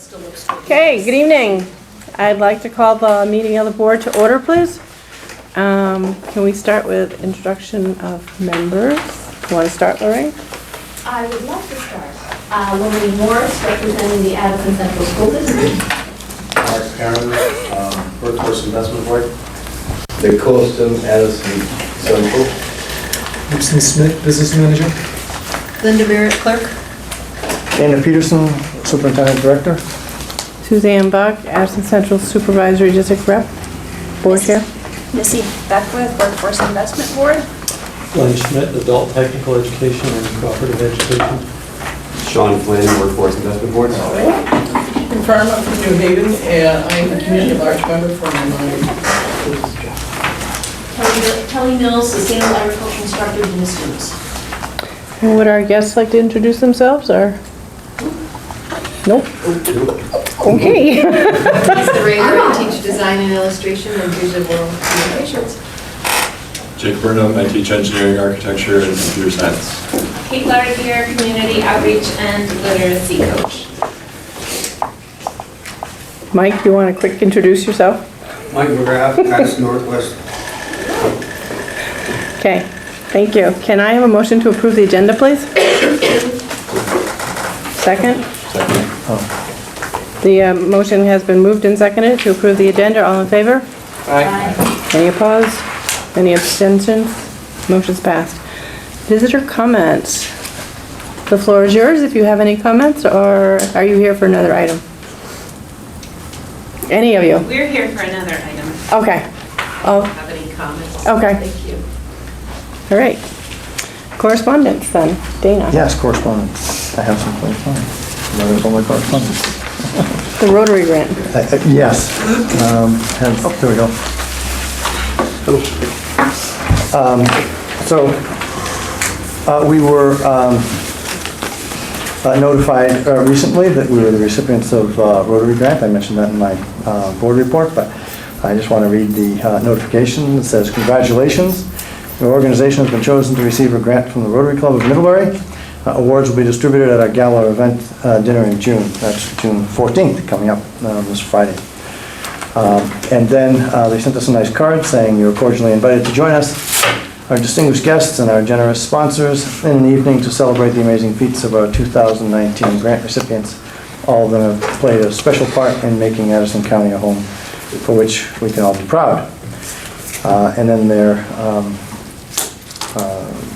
still looks good. Okay, good evening. I'd like to call the meeting of the board to order, please. Can we start with introduction of members? You want to start, Lorraine? I would love to start. Lorraine Morris, representing the Addison Central School District. Mark Perkins, Workforce Investment Board. Dick Colston, Addison Central. Gibson Smith, Business Manager. Linda Barrett, Clerk. Dana Peterson, Superintendent Director. Suzanne Buck, Addison Central Supervisory District Rep, Board Chair. Missy Beckwith, Workforce Investment Board. Glenn Schmidt, Adult Technical Education and Cooperative Education. Sean Flynn, Workforce Investment Board. Confirm I'm from New Haven, and I'm a community large member for my Kelly Mills, Sustainable Agriculture Instructor, and students. Would our guests like to introduce themselves, or? Nope. Okay. Lisa Rager, I teach design and illustration and visual communications. Jake Burnham, I teach engineering, architecture, and computer science. Kate Larry here, community outreach and literacy coach. Mike, you want to quick introduce yourself? Mike McGrath, Addison Northwest. Okay, thank you. Can I have a motion to approve the agenda, please? Second? Second. The motion has been moved and seconded to approve the agenda. All in favor? Aye. Any opposed? Any abstentions? Motion's passed. Visitor comments. The floor is yours if you have any comments, or are you here for another item? Any of you? We're here for another item. Okay. Oh, Have any comments? okay. Thank you. All right. Correspondence then. Dana? Yes, correspondence. I have some correspondence. There's all my correspondence. The Rotary grant. Yes. There we go. We were notified recently that we were the recipients of Rotary grant. I mentioned that in my board report, but I just want to read the notification. It says, congratulations. Your organization has been chosen to receive a grant from the Rotary Club of Middlebury. Awards will be distributed at our gala event dinner in June. That's June 14th, coming up this Friday. And then they sent us a nice card saying you're cordially invited to join us, our distinguished guests and our generous sponsors, in an evening to celebrate the amazing feats of our 2019 grant recipients. All of them have played a special part in making Addison County a home for which we can all be proud. And then their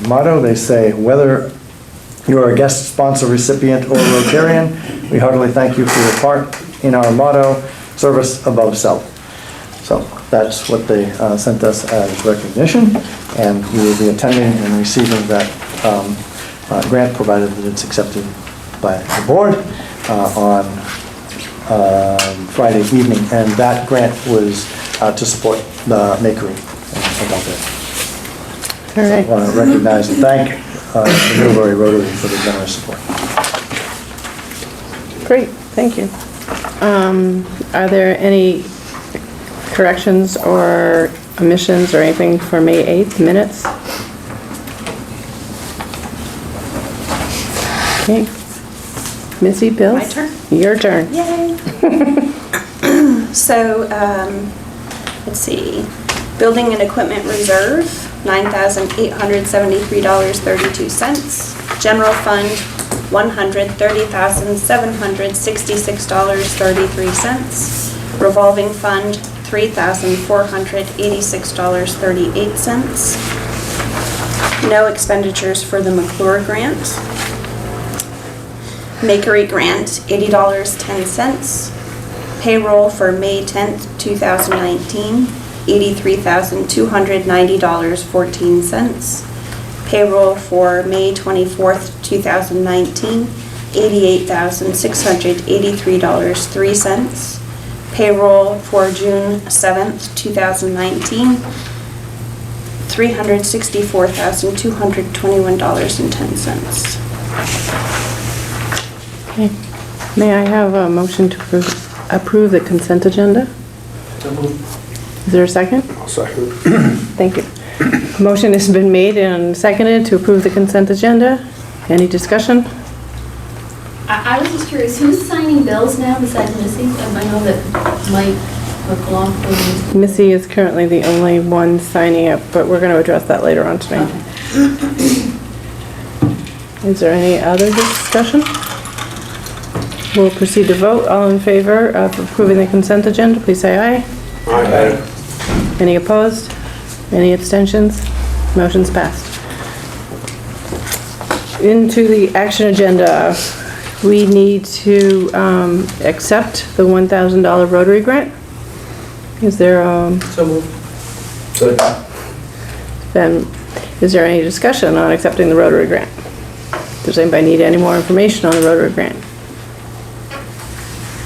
motto, they say, whether you are a guest sponsor, recipient, or Rotarian, we heartily thank you for your part in our motto, service above self. So that's what they sent us as recognition, and we will be attending and receiving that grant, provided that it's accepted by the board on Friday evening. And that grant was to support the Makery about that. All right. I want to recognize and thank the Middlebury Rotary for the generous support. Great, thank you. Are there any corrections or omissions or anything for May 8th minutes? Okay. Missy, Bill? My turn? Your turn. Yay! So, let's see. Building and Equipment Reserve, $9,873.32. General Fund, $130,766.33. Revolving Fund, $3,486.38. No expenditures for the McClure Grant. Makery Grant, $80.10. Payroll for May 10th, 2019, $83,290.14. Payroll for May 24th, 2019, $88,683.03. Payroll for June 7th, 2019, $364,221.10. Okay. May I have a motion to approve the consent agenda? Is there a second? I'll second. Thank you. Motion has been made and seconded to approve the consent agenda. Any discussion? I was just curious, who's signing bills now besides Missy? I know that Mike McLaughlin. Missy is currently the only one signing up, but we're going to address that later on tonight. Is there any other discussion? We'll proceed to vote. All in favor of approving the consent agenda, please say aye. Aye. Any opposed? Any abstentions? Motion's passed. Into the action agenda, we need to accept the $1,000 Rotary grant. Is there, So moved. then, is there any discussion on accepting the Rotary grant? Does anybody need any more information on the Rotary grant?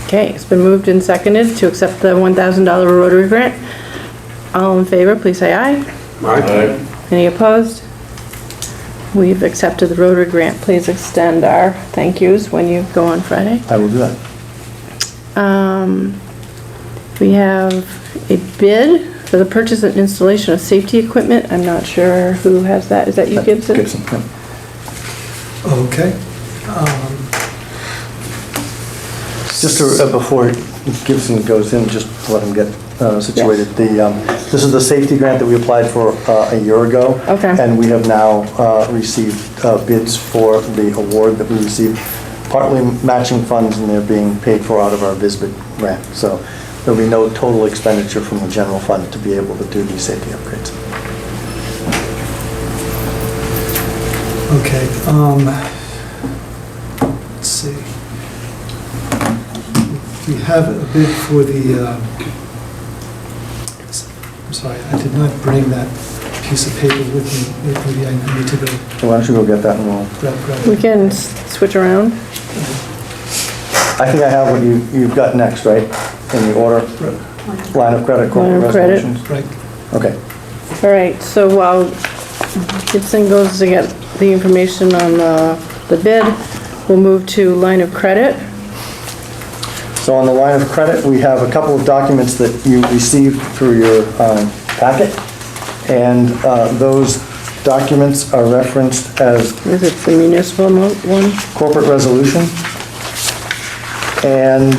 Okay, it's been moved and seconded to accept the $1,000 Rotary grant. All in favor, please say aye. Aye. Any opposed? We've accepted the Rotary grant. Please extend our thank yous when you go on Friday. I will do that. We have a bid for the purchase and installation of safety equipment. I'm not sure who has that. Is that you, Gibson? Gibson, yeah. Okay. Just to, before Gibson goes in, just to let him get situated. This is the safety grant that we applied for a year ago. Okay. And we have now received bids for the award that we received, partly matching funds, and they're being paid for out of our VISBIT grant. So there'll be no total expenditure from the general fund to be able to do these safety upgrades. Okay, let's see. We have a bid for the, I'm sorry, I did not bring that piece of paper with me. Maybe I need to go So why don't you go get that and we'll... grab We it. can switch around. I think I have what you've got next, right? In the order, line of credit, corporate Line of credit. resolutions? Right. Okay. All right, so while Gibson goes to get the information on the bid, we'll move to line of credit. So on the line of credit, we have a couple of documents that you received through your packet. And those documents are referenced as Is it the municipal one? corporate resolution and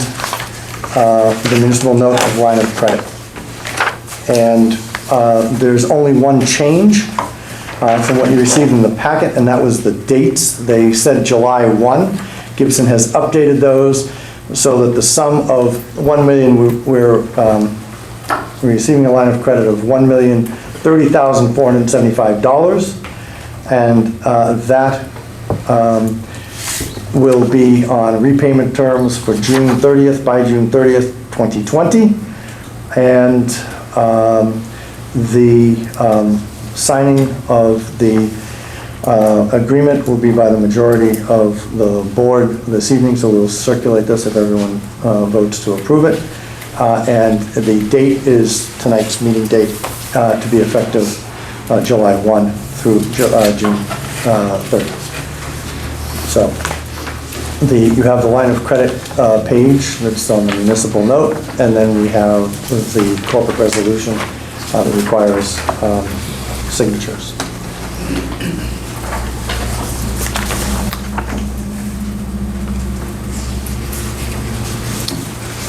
the municipal note of line of credit. And there's only one change from what you received in the packet, and that was the dates. They said July 1. Gibson has updated those so that the sum of $1 million, we're receiving a line of credit of $1,030,475, and that will be on repayment terms for June 30th, by June 30th, 2020. And the signing of the agreement will be by the majority of the board this evening, so we'll circulate this if everyone votes to approve it. And the date is tonight's meeting date to be effective July 1 through June 30th. So you have the line of credit page that's on the municipal note, and then we have the corporate resolution that requires signatures.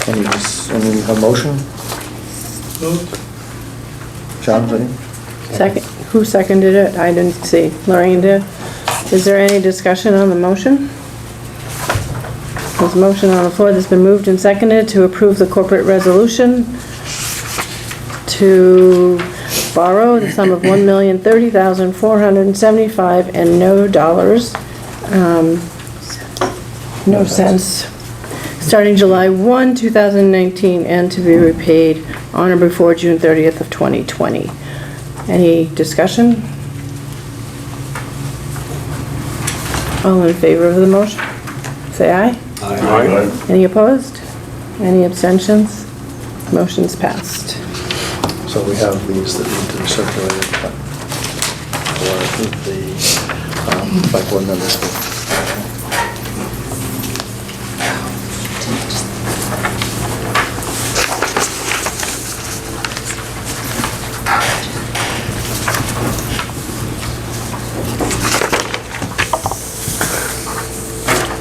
Any motion? John, any? Second, who seconded it? I didn't see. Lorraine did. Is there any discussion on the motion? There's a motion on the floor that's been moved and seconded to approve the corporate resolution to borrow the sum of $1,030,475 and no dollars, no cents, starting July 1, 2019, and to be repaid on or before June 30th of 2020. Any discussion? All in favor of the motion? Say aye. Aye. Any opposed? Any abstentions? Motion's passed. So we have these that need to be circulated for the select board members.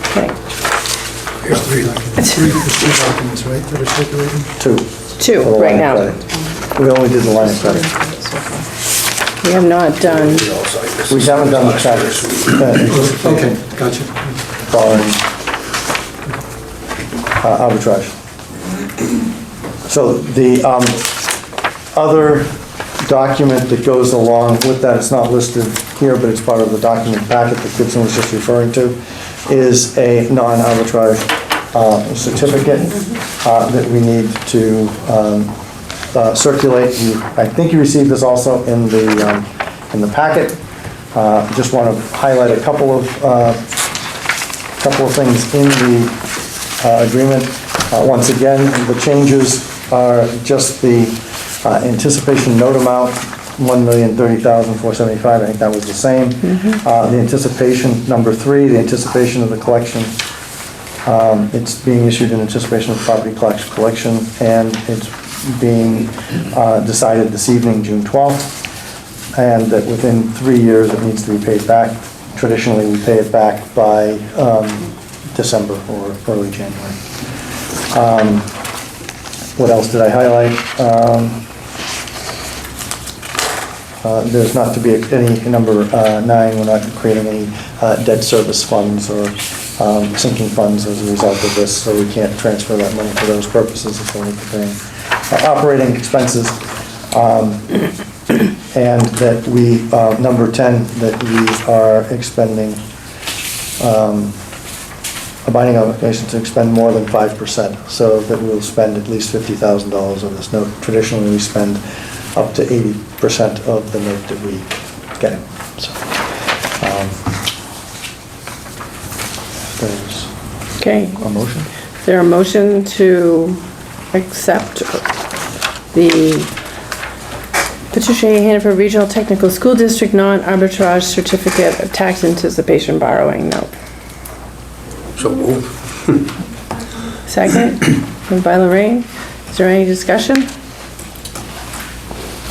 Okay. There's three documents, right, that are circulating? Two. Two, for the right line now. of credit. We only did the line of credit. We have not done, We haven't done the checks. Okay, gotcha. Following arbitrage. So the other document that goes along with that, it's not listed here, but it's part of the document packet that Gibson was just referring to, is a non-arbitrage certificate that we need to circulate. I think you received this also in the packet. Just want to highlight a couple of things in the agreement. Once again, the changes are just the anticipation note amount, $1,030,475. I think that was the same. The anticipation, number 3, the anticipation of the collection. It's being issued in anticipation of property collection, and it's being decided this evening, June 12th, and that within 3 years it needs to be paid back. Traditionally, we pay it back by December or early January. What else did I highlight? There's not to be any, number 9, we're not creating any debt service funds or sinking funds as a result of this, so we can't transfer that money for those purposes. It's only for paying operating expenses. And that we, number 10, that we are expending, a binding obligation to expend more than 5%, so that we'll spend at least $50,000 on this note. Traditionally, we spend up to 80% of the note that we get. So, there's okay. a motion. Is there a motion to accept the Patricia A. Hannaford Regional Technical School District Non-Arbitrage Certificate of Tax Anticipation Borrowing Note? So moved. Second, moved by Lorraine. Is there any discussion?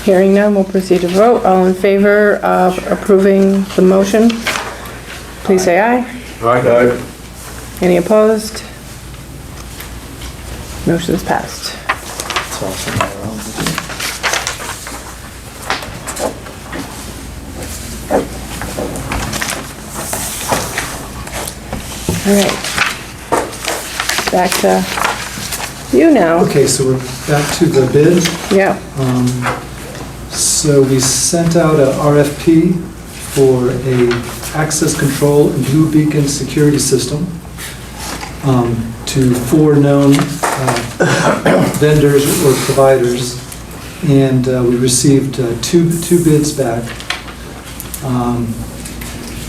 Hearing none, we'll proceed to vote. All in favor of approving the motion, please say aye. Aye. Any opposed? Motion is passed. It's also not around. All right. Back to you now. Okay, so we're back to the bid. Yeah. So we sent out a RFP for a access control and blue beacon security system to 4 known vendors or providers, and we received two bids back.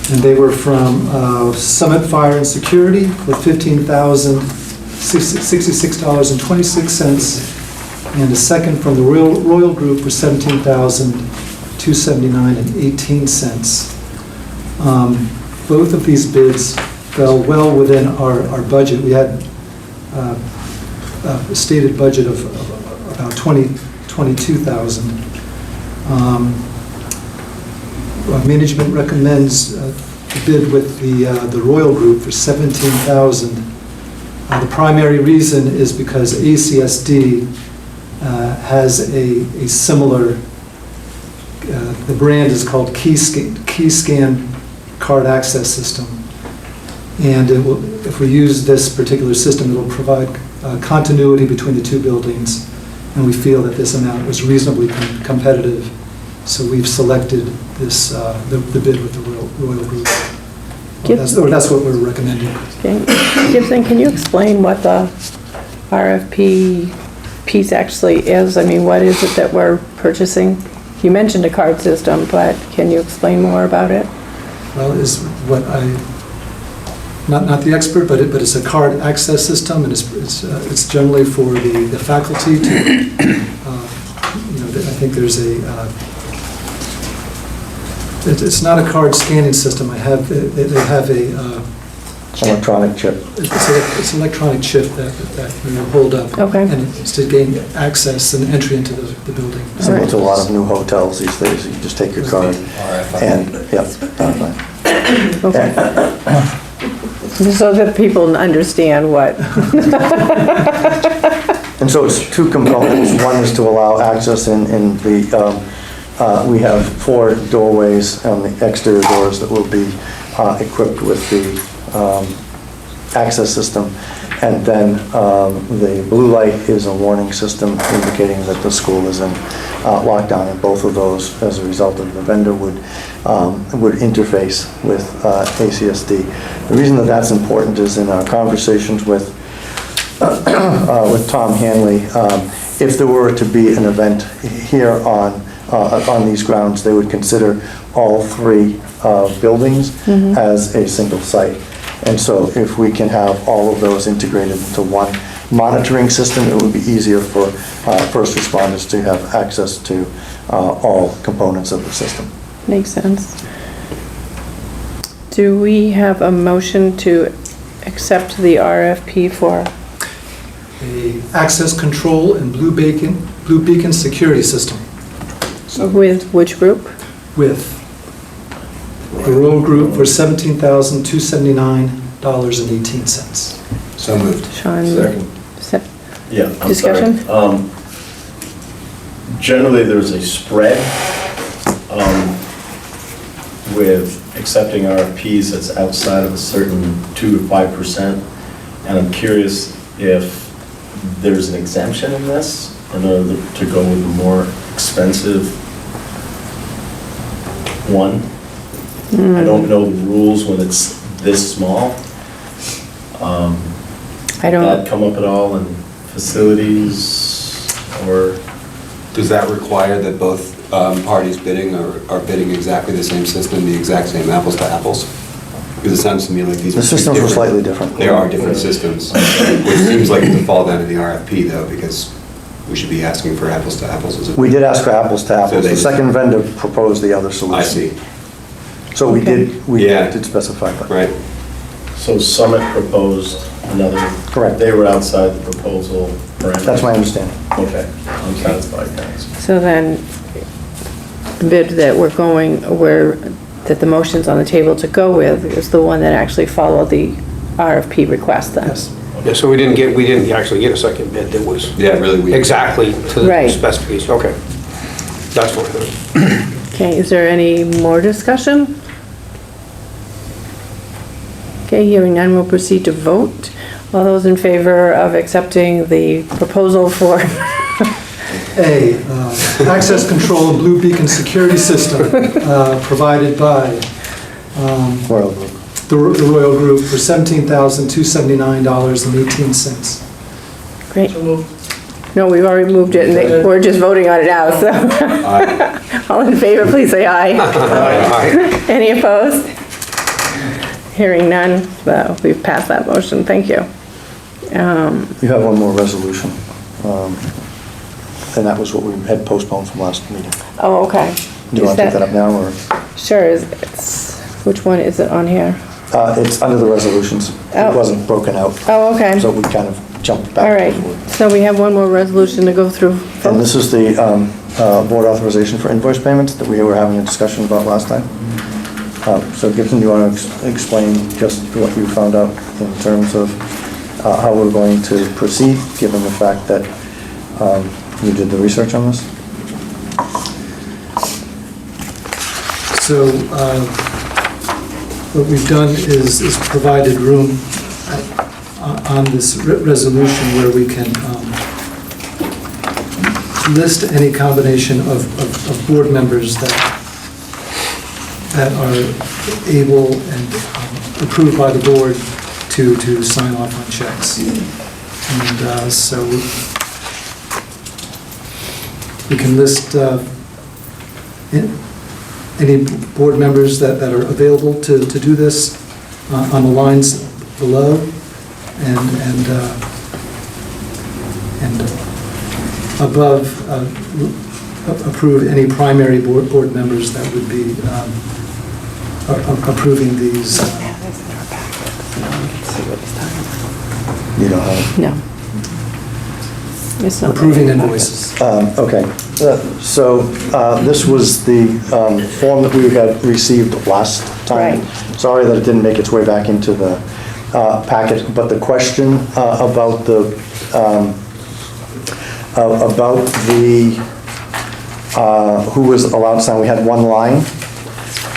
And they were from Summit Fire and Security for $15,066.26, and a second from the Royal Group for $17,279.18. Both of these bids fell well within our budget. We had a stated budget of about $22,000. Management recommends the bid with the Royal Group for $17,000. The primary reason is because ACSD has a similar, the brand is called KeyScan Card Access System. And if we use this particular system, it will provide continuity between the two buildings. And we feel that this amount was reasonably competitive. So we've selected this, the bid with the Royal Group. That's what we're recommending. Okay. Gibson, can you explain what the RFP piece actually is? I mean, what is it that we're purchasing? You mentioned a card system, but can you explain more about it? Well, is what not the expert, but it's a card access system, and it's generally for the faculty to, I think there's a, it's not a card scanning system. They have a Electronic chip. It's an electronic chip that you hold up. Okay. And it's to gain access and entry into the building. Similar to a lot of new hotels these days, you just take your card and, yep. Okay. So that people understand what. And so it's two components. One is to allow access in the, we have 4 doorways on the exterior doors that will be equipped with the access system. And then the blue light is a warning system indicating that the school is in lockdown. And both of those, as a result of the vendor, would interface with ACSD. The reason that that's important is in our conversations with Tom Hanley, if there were to be an event here on these grounds, they would consider all 3 buildings as a single site. And so if we can have all of those integrated into one monitoring system, it would be easier for first responders to have access to all components of the system. Makes sense. Do we have a motion to accept the RFP for? A access control and blue beacon security system With which group? with the Royal Group for $17,279.18. So moved. Sean? Second. Yeah, I'm Discussion? sorry. Generally, there's a spread with accepting RFPs that's outside of a certain 2 to 5%. And I'm curious if there's an exemption in this in order to go with a more expensive one. I don't know the rules when it's this small. I don't. That come up at all in facilities or? Does that require that both parties bidding are bidding exactly the same system, the exact same apples to apples? Because it sounds to me like these are The systems are slightly different. They are different systems, which seems like it's a fall down in the RFP though, because we should be asking for apples to apples. As We did ask for apples to apples. they- The second vendor proposed the other solution. I see. So we Okay. did specify that. Right. So Summit proposed another. Correct. They were outside the proposal parameters. That's my understanding. Okay, I'm satisfied, thanks. So then, the bid that we're going, that the motion's on the table to go with is the one that actually followed the RFP request then? Yes. Yeah, so we didn't actually get a second bid that was Yeah, really weird. exactly to the Right. specifications. Okay. That's what I heard. Okay, is there any more discussion? Okay, hearing none, we'll proceed to vote. All those in favor of accepting the proposal for, A, access control and blue beacon security system provided by Royal Group. the Royal Group for $17,279.18. great. So moved. No, we've already moved it, and we're just voting on it now, so. All in favor, please say aye. Aye. Any opposed? Hearing none, so we've passed that motion, thank you. You have one more resolution. And that was what we had postponed from last meeting. Oh, okay. Do you want to take that up now, or? Sure, which one is it on here? It's under the resolutions. Oh. It wasn't broken out. Oh, okay. So we kind of jumped back. All right, so we have one more resolution to go through. And this is the board authorization for invoice payments that we were having a discussion about last time. So Gibson, do you want to explain just what you found out in terms of how we're going to proceed, given the fact that you did the research on this? So what we've done is provided room on this resolution where we can list any combination of board members that are able and approved by the board to sign off on checks. And so we can list any board members that are available to do this on the lines below, and above, approve any primary board members that would be approving these. You don't have it? No. It's not. Approving invoices. Okay, so this was the form that we had received last time. Right. Sorry that it didn't make its way back into the packet, but the question about the, who was allowed to sign, we had one line,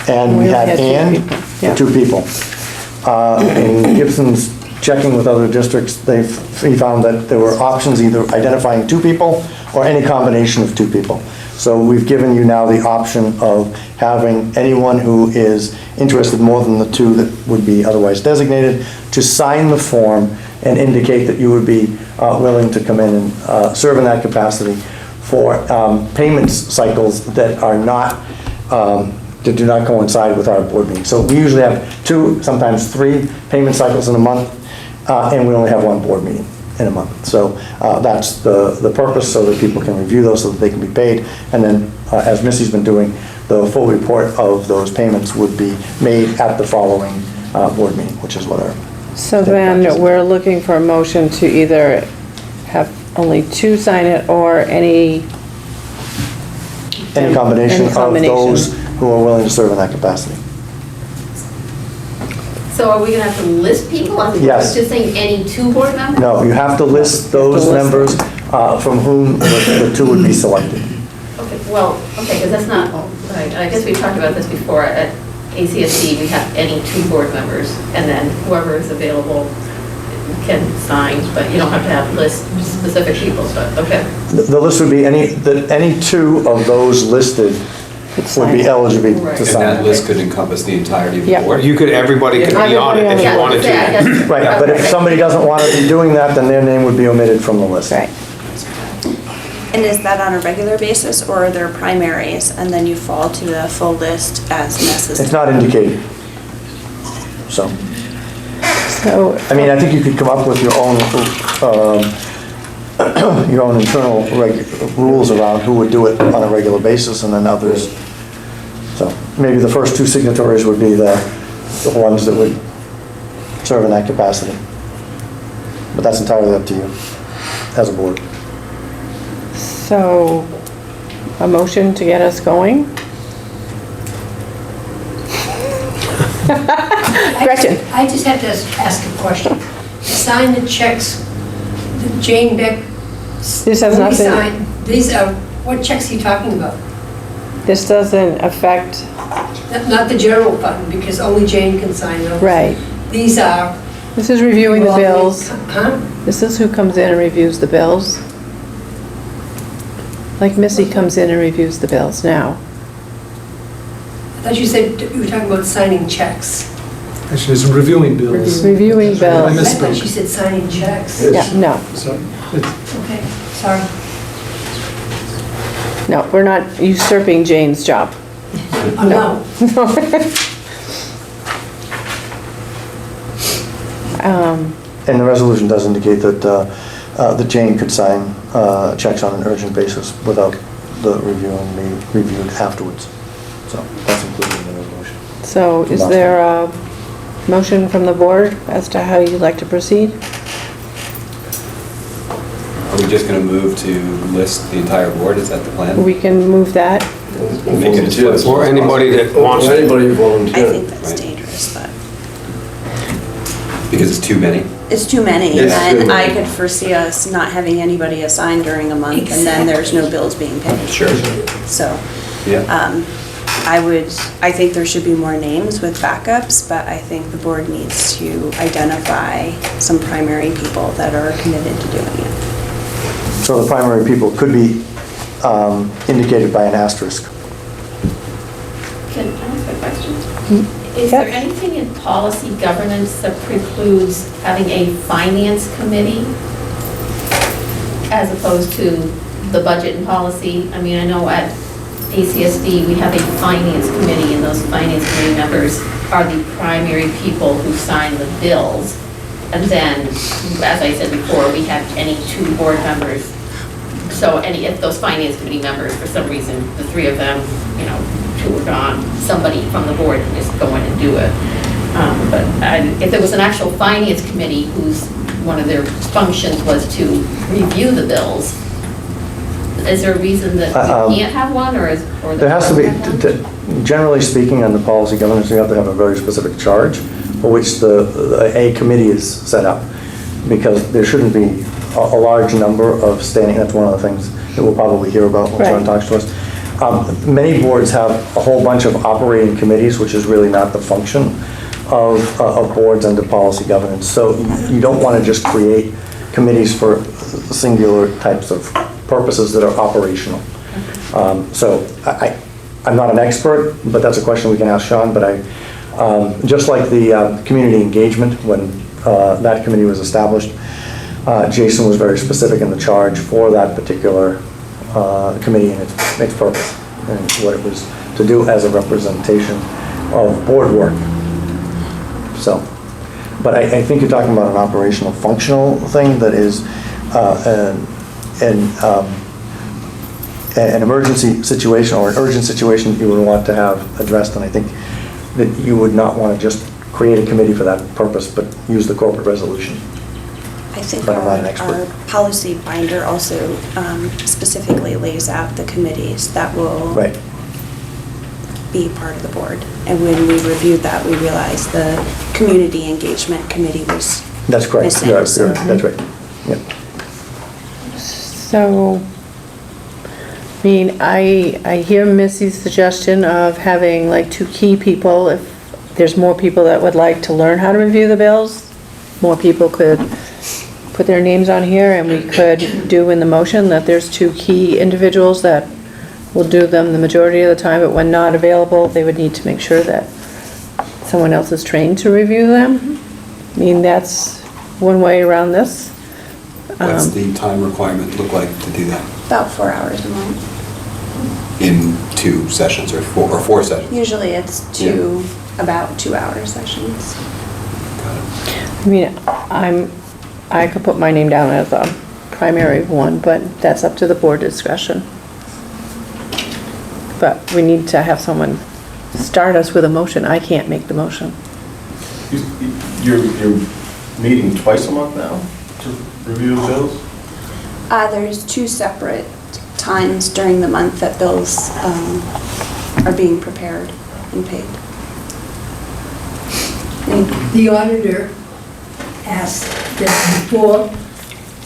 and we had and 2 people. In Gibson's checking with other districts, he found that there were options, either identifying 2 people or any combination of 2 people. So we've given you now the option of having anyone who is interested more than the 2 that would be otherwise designated to sign the form and indicate that you would be willing to come in and serve in that capacity for payments cycles that are not, that do not coincide with our board meeting. So we usually have 2, sometimes 3 payment cycles in a month, and we only have 1 board meeting in a month. So that's the purpose, so that people can review those so that they can be paid. And then, as Missy's been doing, the full report of those payments would be made at the following board meeting, which is what our... So then we're looking for a motion to either have only 2 sign it or any combination of those who are willing to serve in that capacity. So are we gonna have to list people? I Yes. Just saying any 2 board members? No, you have to list those members from whom the 2 would be selected. Okay, well, okay, because that's not, right, I guess we talked about this before. At ACSD, we have any 2 board members, and then whoever is available can sign, but you don't have to have list specific people, but, okay. The list would be any 2 of those listed would be eligible to And sign. that list could encompass the entirety of the Yeah. board. Everybody could be on it if you wanted to. Right, but if somebody doesn't want to be doing that, then their name would be omitted from the list. Right. And is that on a regular basis, or are there primaries, and then you fall to the full list as necessary? It's not indicated. So, I mean, I think you could come up with your own internal rules around who would do it on a regular basis, and then others. So maybe the first 2 signatories would be the ones that would serve in that capacity. But that's entirely up to you as a board. So, a motion to get us going? Gretchen? I just have to ask a question. Sign the checks that Jane Beck... This has nothing... signed. These are, what checks are you talking about? This doesn't affect... Not the general fund, because only Jane can sign those. Right. These are... This is reviewing the bills. Huh? This is who comes in and reviews the bills. Like Missy comes in and reviews the bills now. I thought you said you were talking about signing checks. Actually, it's reviewing bills. Reviewing I bills. I thought misspoke. you said signing checks. Yeah, no. So, Okay, sorry. No, we're not usurping Jane's job. Oh, no. And the resolution does indicate that Jane could sign checks on an urgent basis without the review and be reviewed afterwards. So that's included in the resolution. So is there a motion from the board as to how you'd like to proceed? Are we just going to move to list the entire board? Is that the plan? We can move that. Make it a Or anybody that wants it. Anybody I volunteer. think that's Right. dangerous, but Because it's too many? it's too many, Yes, too and I many. could foresee us not having anybody assigned during a month, and then there's no bills being paid. Sure. So, Yeah. I think there should be more names with backups, but I think the board needs to identify some primary people that are committed to doing it. So the primary people could be indicated by an asterisk. Can I ask a question? Is there anything in policy governance that precludes having a finance committee as opposed to the budget and policy? I mean, I know at ACSD, we have a finance committee, and those finance committee members are the primary people who sign the bills. And then, as I said before, we have any 2 board members. So if those finance committee members, for some reason, the 3 of them, 2 are gone, somebody from the board can just go in and do it. But if there was an actual finance committee whose one of their functions was to review the bills, is there a reason that you can't have one, or There has to be, generally speaking, on the policy governance, you have to have a very specific charge for which a committee is set up, because there shouldn't be a large number of standing, that's one of the things that we'll probably hear about when someone talks to us. Many boards have a whole bunch of operating committees, which is really not the function of boards under policy governance. So you don't want to just create committees for singular types of purposes that are operational. So I'm not an expert, but that's a question we can ask Sean, but just like the community engagement, when that committee was established, Jason was very specific in the charge for that particular committee and its purpose and what it was to do as a representation of board work. So, but I think you're talking about an operational, functional thing that is an emergency situation or an urgent situation that you would want to have addressed, and I think that you would not want to just create a committee for that purpose, but use the corporate resolution. I think But I'm not an expert. our policy binder also specifically lays out the committees that will Right. be part of the board. And when we reviewed that, we realized the community engagement committee was That's correct. missing. That's right. Yep. So, I mean, I hear Missy's suggestion of having like 2 key people. If there's more people that would like to learn how to review the bills, more people could put their names on here, and we could do in the motion that there's 2 key individuals that will do them the majority of the time, but when not available, they would need to make sure that someone else is trained to review them. I mean, that's one way around this. What's the time requirement look like to do that? About 4 hours a month. In 2 sessions or 4 sessions? Usually it's about 2-hour sessions. I mean, I could put my name down as a primary one, but that's up to the board discretion. But we need to have someone start us with a motion. I can't make the motion. You're meeting twice a month now to review the bills? There's 2 separate times during the month that bills are being prepared and paid. The auditor asked that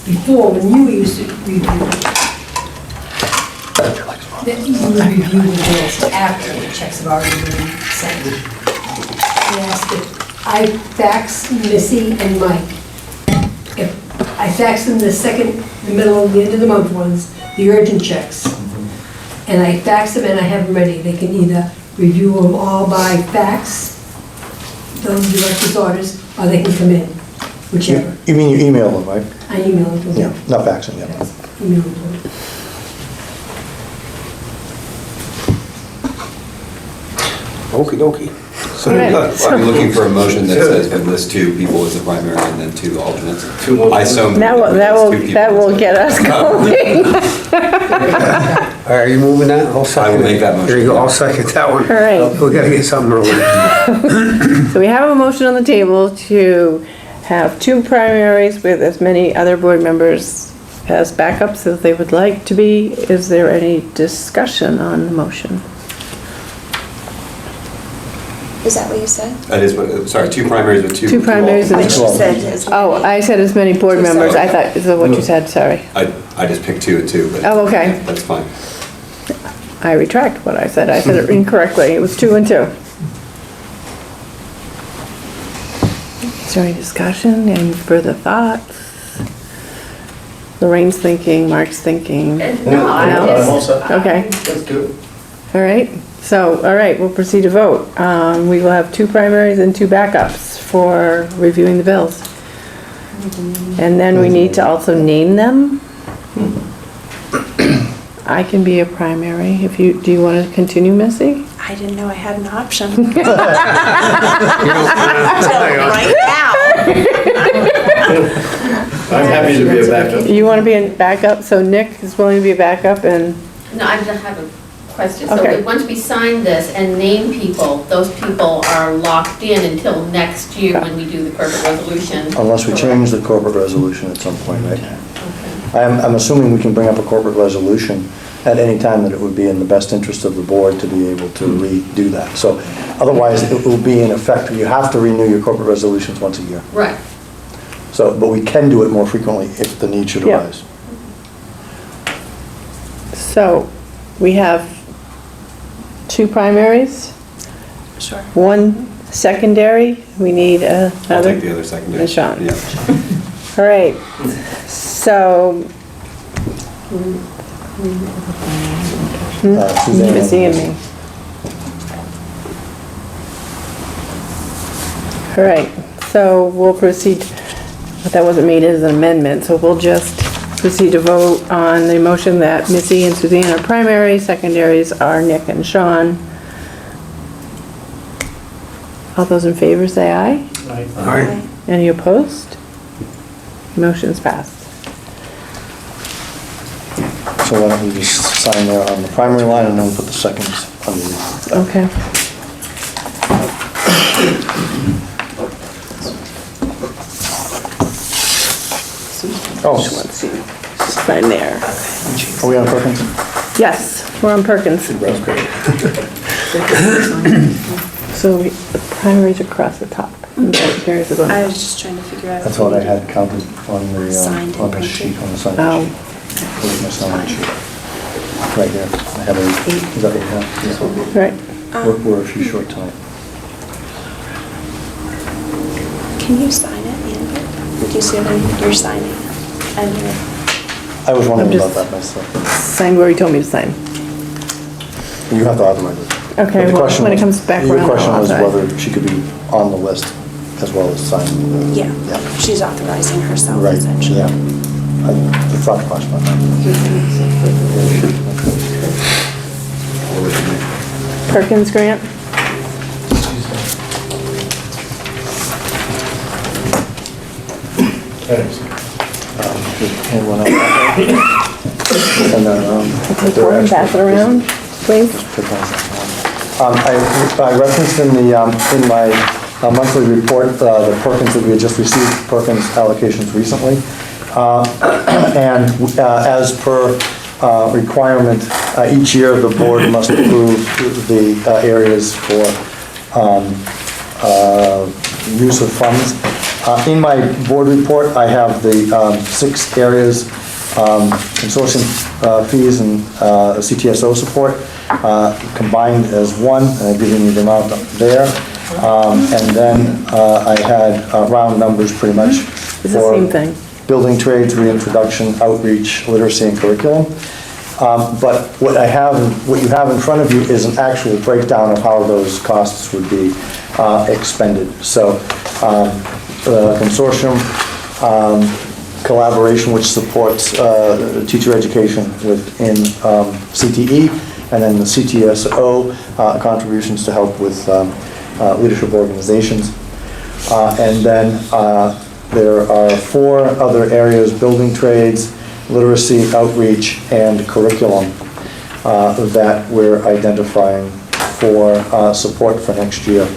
before when you used to review, that you would review the bills after the checks have already been sent. He asked if I fax Missy and Mike. If I fax them the middle, the end of the month ones, the urgent checks, and I fax them and I have them ready, they can either review them all by fax, those director's orders, or they can come in, whichever. You mean you email them, right? I email them to them. Yeah, not faxing, yeah. Email them to them. Okey dokey. So All right. I'm looking for a motion that says we list 2 people as the primary and then 2 alternates. I so moved That will get us going. Are you moving that? I'll second I will it. make that motion. There you go, I'll second that one. All right. We gotta get something rolling. So we have a motion on the table to have 2 primaries with as many other board members as backups as they would like to be. Is there any discussion on the motion? Is that what you said? That is what, sorry, 2 primaries with 2. 2 primaries and She said as many. Oh, I said as many board members. I thought, is that what you said? Sorry. I just picked 2 and 2, but. Oh, okay. That's fine. I retract what I said. I said it incorrectly. It was 2 and 2. Is there any discussion? Any further thoughts? Lorraine's thinking, Mark's thinking. No, I'm all set. Okay. That's good. All right. So, all right, we'll proceed to vote. We will have 2 primaries and 2 backups for reviewing the bills. And then we need to also name them. I can be a primary if do you want to continue, Missy? I didn't know I had an option. Until right now. I'm happy to be a backup. You want to be a backup, so Nick is willing to be a backup and, No, I just have a question. So Okay. once we sign this and name people, those people are locked in until next year when we do the corporate resolution. Unless we change the corporate resolution at some point, right? Okay. I'm assuming we can bring up a corporate resolution at any time that it would be in the best interest of the board to be able to redo that. So otherwise, it will be in effect, you have to renew your corporate resolutions once a year. Right. So, but we can do it more frequently if the need should Yeah. arise. So, we have 2 primaries, Sure. 1 secondary, we need I'll another. take the other secondary. And Sean. Yeah. All right, so. Suzanne. Missy and me. All right, so we'll proceed, but that wasn't made as an amendment, so we'll just proceed to vote on the motion that Missy and Suzanne are primary, secondaries are Nick and Sean. All those in favor say aye. All right. Any opposed? Motion's passed. So why don't we just sign there on the primary line and then we'll put the seconds underneath. Okay. Oh, Let's see, sign there. are we on Perkins? Yes, we're on Perkins. That's great. So the primaries are across the top. And the secondaries are going. I was just trying to figure out. That's what I had counted on the, Signed on and the printed. sheet, on the sign Oh. sheet. Where's my sign sheet? Right here. I have 8. Is that 8 now? Yeah. Right. We're a few short tonight. Can you sign it, Amber? Do you see what you're signing? And I was wondering I'm about just- that myself. Sign where he told me to sign. You have to authorize it. Okay, But the well, question when it was- comes back Your around, question I'll was authorize. whether she could be on the list as well as signing. yeah, she's authorizing herself Right, essentially. yeah. The thought flashed my mind. Perkins grant? Hand one out. And then, Take they're one and actually- pass it around, please. I referenced in my monthly report, the Perkins that we had just received, Perkins allocations recently. And as per requirement, each year the board must approve the areas for use of funds. In my board report, I have the 6 areas, consortium fees and CTSO support combined as one, and I've given you the amount there. And then I had round numbers pretty much It's the for same thing. building trades, reintroduction, outreach, literacy, and curriculum. But what you have in front of you is an actual breakdown of how those costs would be expended. So the consortium collaboration, which supports teacher education within CTE, and then the CTSO contributions to help with leadership organizations. And then there are 4 other areas: building trades, literacy, outreach, and curriculum that we're identifying for support for next year,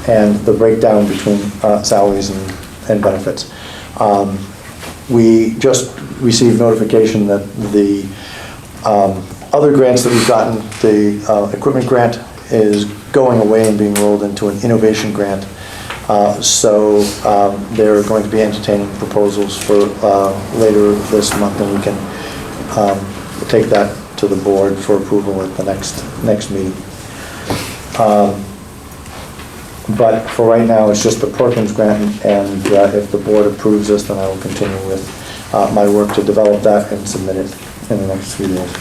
and the breakdown between salaries and benefits. We just received notification that the other grants that we've gotten, the equipment grant is going away and being rolled into an innovation grant. So they're going to be entertaining proposals for later this month, and we can take that to the board for approval at the next meeting. But for right now, it's just the Perkins grant, and if the board approves this, then I will continue with my work to develop that and submit it in the next few days.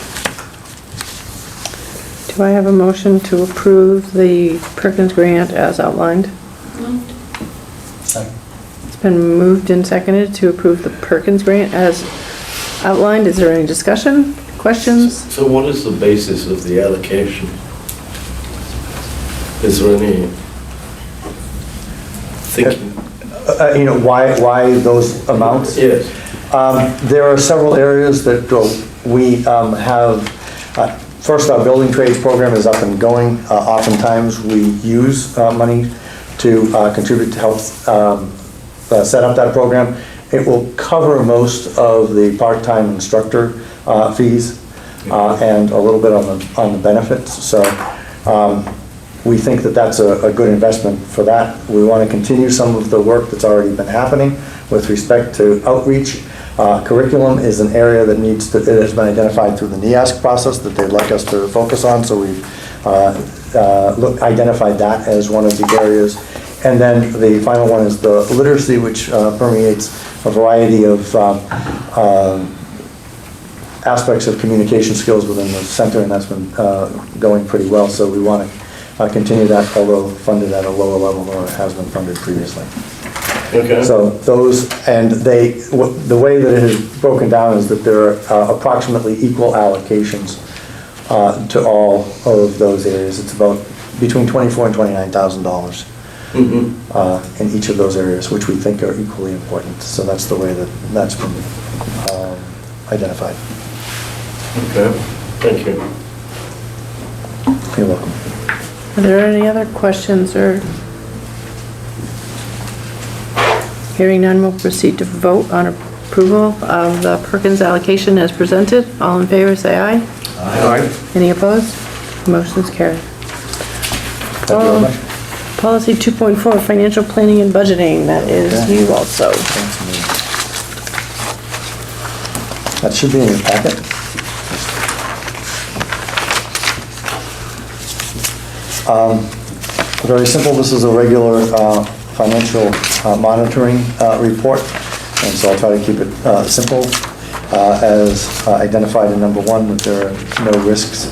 Do I have a motion to approve the Perkins grant as outlined? It's been moved and seconded to approve the Perkins grant as outlined. Is there any discussion, questions? So what is the basis of the allocation? Is there any thinking? Why those amounts? Yes. There are several areas that we have. First, our building trades program is up and going. Oftentimes, we use money to contribute to help set up that program. It will cover most of the part-time instructor fees. and a little bit on the benefits. So we think that that's a good investment for that. We want to continue some of the work that's already been happening with respect to outreach. Curriculum is an area that it has been identified through the NEASC process that they'd like us to focus on, so we've identified that as one of the areas. And then the final one is the literacy, which permeates a variety of aspects of communication skills within the center, and that's been going pretty well. So we want to continue that, although funded at a lower level than it has been funded previously. Okay. So those, and the way that it is broken down is that there are approximately equal allocations to all of those areas. It's about between $24,000 and $29,000 in each of those areas, which we think are equally important. So that's the way that that's been identified. Okay, thank you. You're welcome. Are there any other questions or? Hearing none, we'll proceed to vote on approval of the Perkins allocation as presented. All in favor, say aye. Aye. Any opposed? Motion's carried. Thank you very much. Policy 2.4, financial planning and budgeting. That is Okay. you also. That should be in your packet. Very simple. This is a regular financial monitoring report, and so I'll try to keep it simple. As identified in number 1, that there are no risks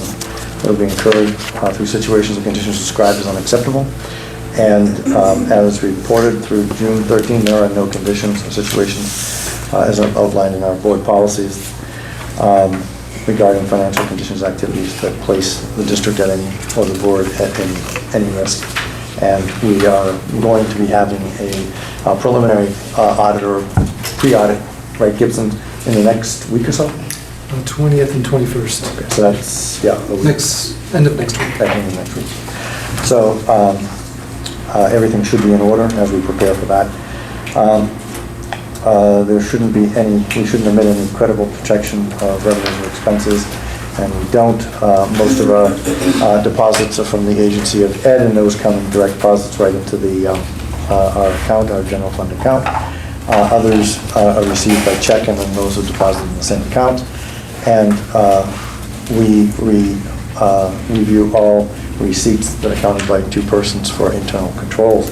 that will be incurred through situations and conditions described as unacceptable. And as reported through June 13, there are no conditions or situations as outlined in our board policies regarding financial conditions activities that place the district at any, or the board at any risk. And we are going to be having a preliminary audit or pre-audit, right, Gibson, in the next week or so? 20th and 21st. Okay, so that's, yeah. End of next week. End of next week. So everything should be in order as we prepare for that. There shouldn't be we shouldn't omit any credible protection of revenues or expenses, and we don't. Most of our deposits are from the agency of Ed, and those come in direct deposits right into our account, our general fund account. Others are received by check, and then those are deposited in the same account. And we review all receipts that are accounted by 2 persons for internal controls.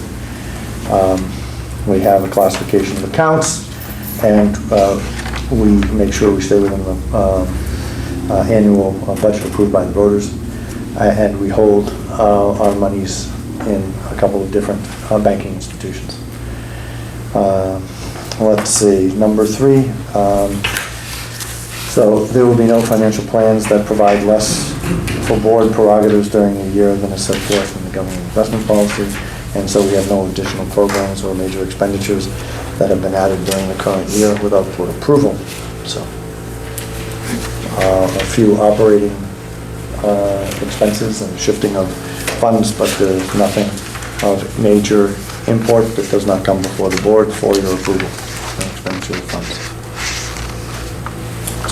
We have a classification of accounts, and we make sure we stay within the annual budget approved by the voters, and we hold our monies in a couple of different banking institutions. Let's see, number 3. So there will be no financial plans that provide less for board prerogatives during the year than is set forth in the government investment policy, and so we have no additional programs or major expenditures that have been added during the current year without board approval. So a few operating expenses and shifting of funds, but there's nothing of major import that does not come before the board for your approval. No expenditure of funds,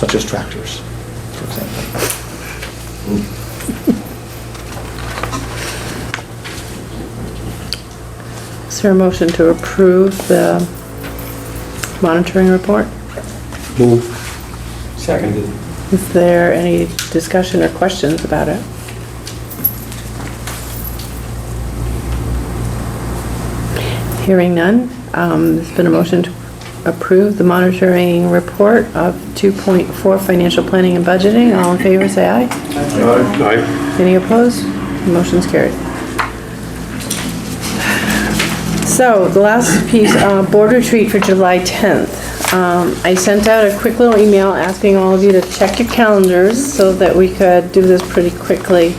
such as tractors, for example. Is there a motion to approve the monitoring report? Move. Seconded. Is there any discussion or questions about it? Hearing none, there's been a motion to approve the monitoring report of 2.4 financial planning and budgeting. All in favor, say aye. Aye. Any opposed? Motion's carried. So the last piece, board retreat for July 10th. I sent out a quick little email asking all of you to check your calendars so that we could do this pretty quickly.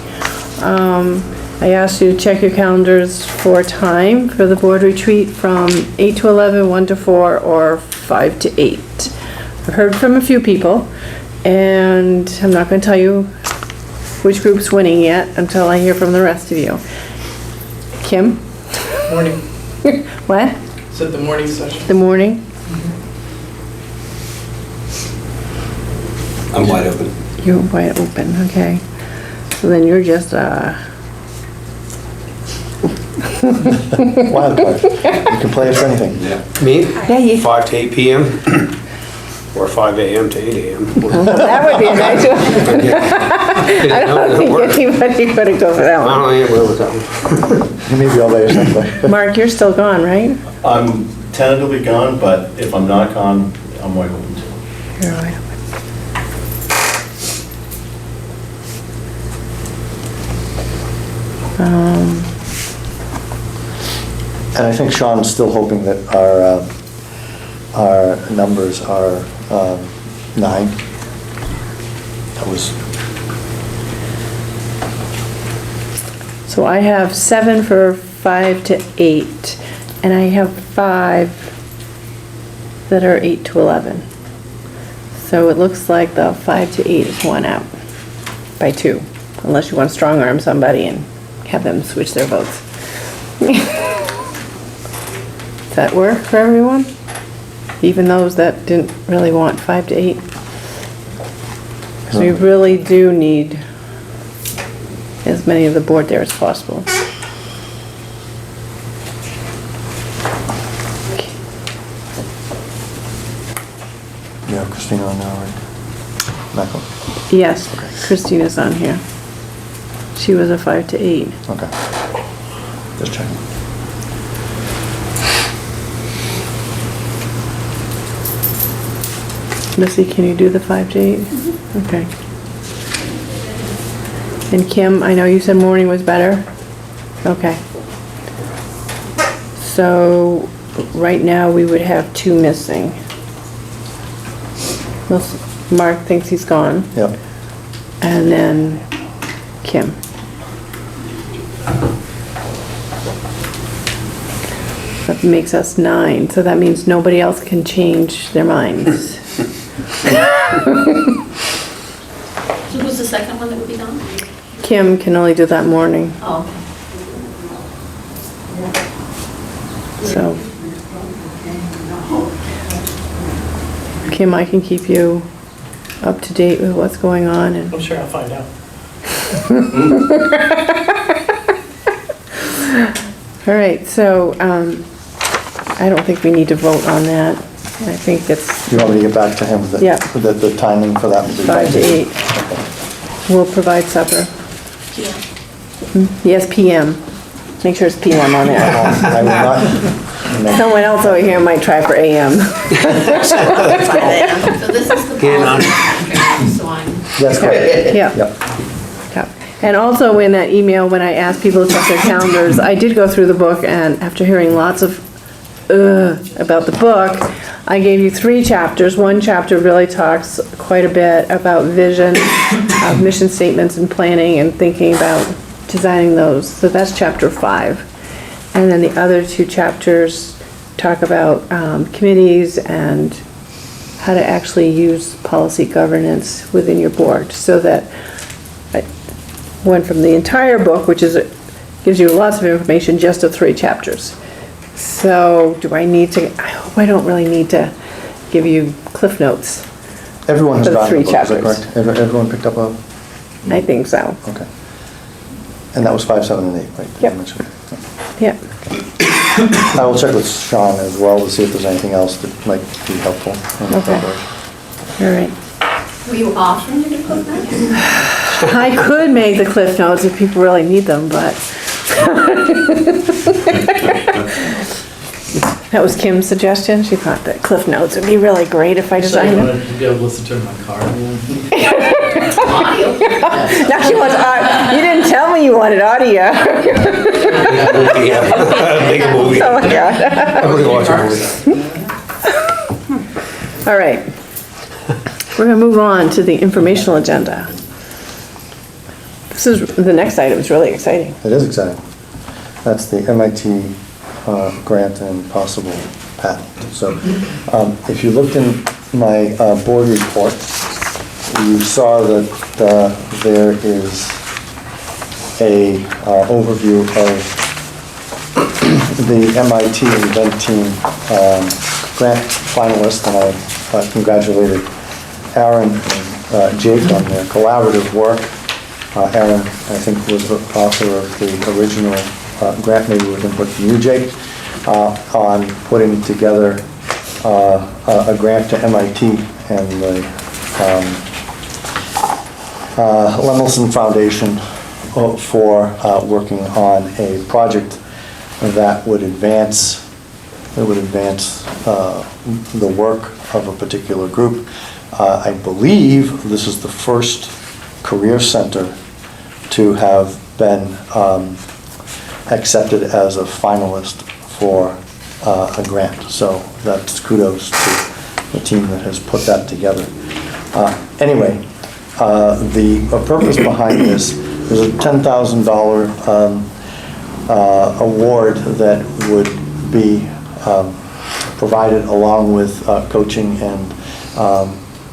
I asked you to check your calendars for time for the board retreat from 8 to 11, 1 to 4, or 5 to 8. I've heard from a few people, and I'm not going to tell you which group's winning yet until I hear from the rest of you. Kim? Morning. What? Said the morning session. The morning? I'm wide open. You're wide open, okay. So then you're just, Wild card. You can play it for anything. Yeah. Me? Yeah, you. 5 to 8 p.m. or 5 a.m. to 8 a.m. That would be a nice one. I don't think anybody would go for that I one. don't know where was that one. You may be all by yourself, but Mark, you're still gone, right? I'm tentatively gone, but if I'm not gone, I'm wide open too. You're wide open. And I think Sean's still hoping that our numbers are 9. That was, So I have 7 for 5 to 8, and I have 5 that are 8 to 11. So it looks like the 5 to 8 is one out by 2, unless you want to strong arm somebody and have them switch their votes. Does that work for everyone? Even those that didn't really want 5 to 8? Because we really do need as many of the board there as possible. yeah, Christina on now, right? Michael? Yes, Christina's on here. She was a 5 to 8. Okay. Just checking. Missy, can you do the 5 to 8? Okay. And Kim, I know you said morning was better? Okay. So, right now, we would have 2 missing. Mark thinks he's gone. Yep. And then Kim. That makes us 9, so that means nobody else can change their minds. So who's the second one that would be gone? Kim can only do that morning, Oh, so. Kim, I can keep you up to date with what's going on and. I'm sure I'll find out. All right, so, I don't think we need to vote on that. I think it's You want me to get back to him with Yeah. the timing for that? 5 to 8. We'll provide supper. Yes, PM. Make sure it's PM on there. I will not. Someone else over here might try for AM. so this is the policy. So I'm, That's correct. Yeah. Yep. Yeah. And also in that email, when I asked people to check their calendars, I did go through the book, and after hearing lots of about the book, I gave you 3 chapters. One chapter really talks quite a bit about vision, mission statements and planning and thinking about designing those. So that's chapter 5. And then the other 2 chapters talk about committees and how to actually use policy governance within your board, so that I went from the entire book, which gives you lots of information, just to 3 chapters. So do I need to, I hope I don't really need to give you cliff notes. Everyone has For the gotten 3 the book, is that chapters. correct? Everyone picked up a, I think so. okay. And that was 5, 7, and 8, right? that you Yep. mentioned? Yeah. I will check with Sean as well to see if there's anything else that might be helpful. in the Okay. preparation. All right. were you offering to put that? I could make the cliff notes if people really need them, but. That was Kim's suggestion. She thought that cliff notes would be really great if I designed them. wanted to be able to listen to it in my car. Audio. Now she wants, you didn't tell me you wanted audio. Yeah, make a movie. Oh my God. I'm gonna watch a movie. All right. We're gonna move on to the informational agenda. The next item is really exciting. It is exciting. That's the MIT grant and possible patent. So if you looked in my board report, you saw that there is a overview of the MIT Invent Team grant finalists, and I congratulated Aaron and Jake on their collaborative work. Aaron, I think, was the author of the original grant, maybe with input from you, Jake, on putting together a grant to MIT and the Lemelson Foundation for working on a project that would advance the work of a particular group. I believe this is the first career center to have been accepted as a finalist for a grant. So that's kudos to the team that has put that together. Anyway, the purpose behind this is a $10,000 award that would be provided along with coaching and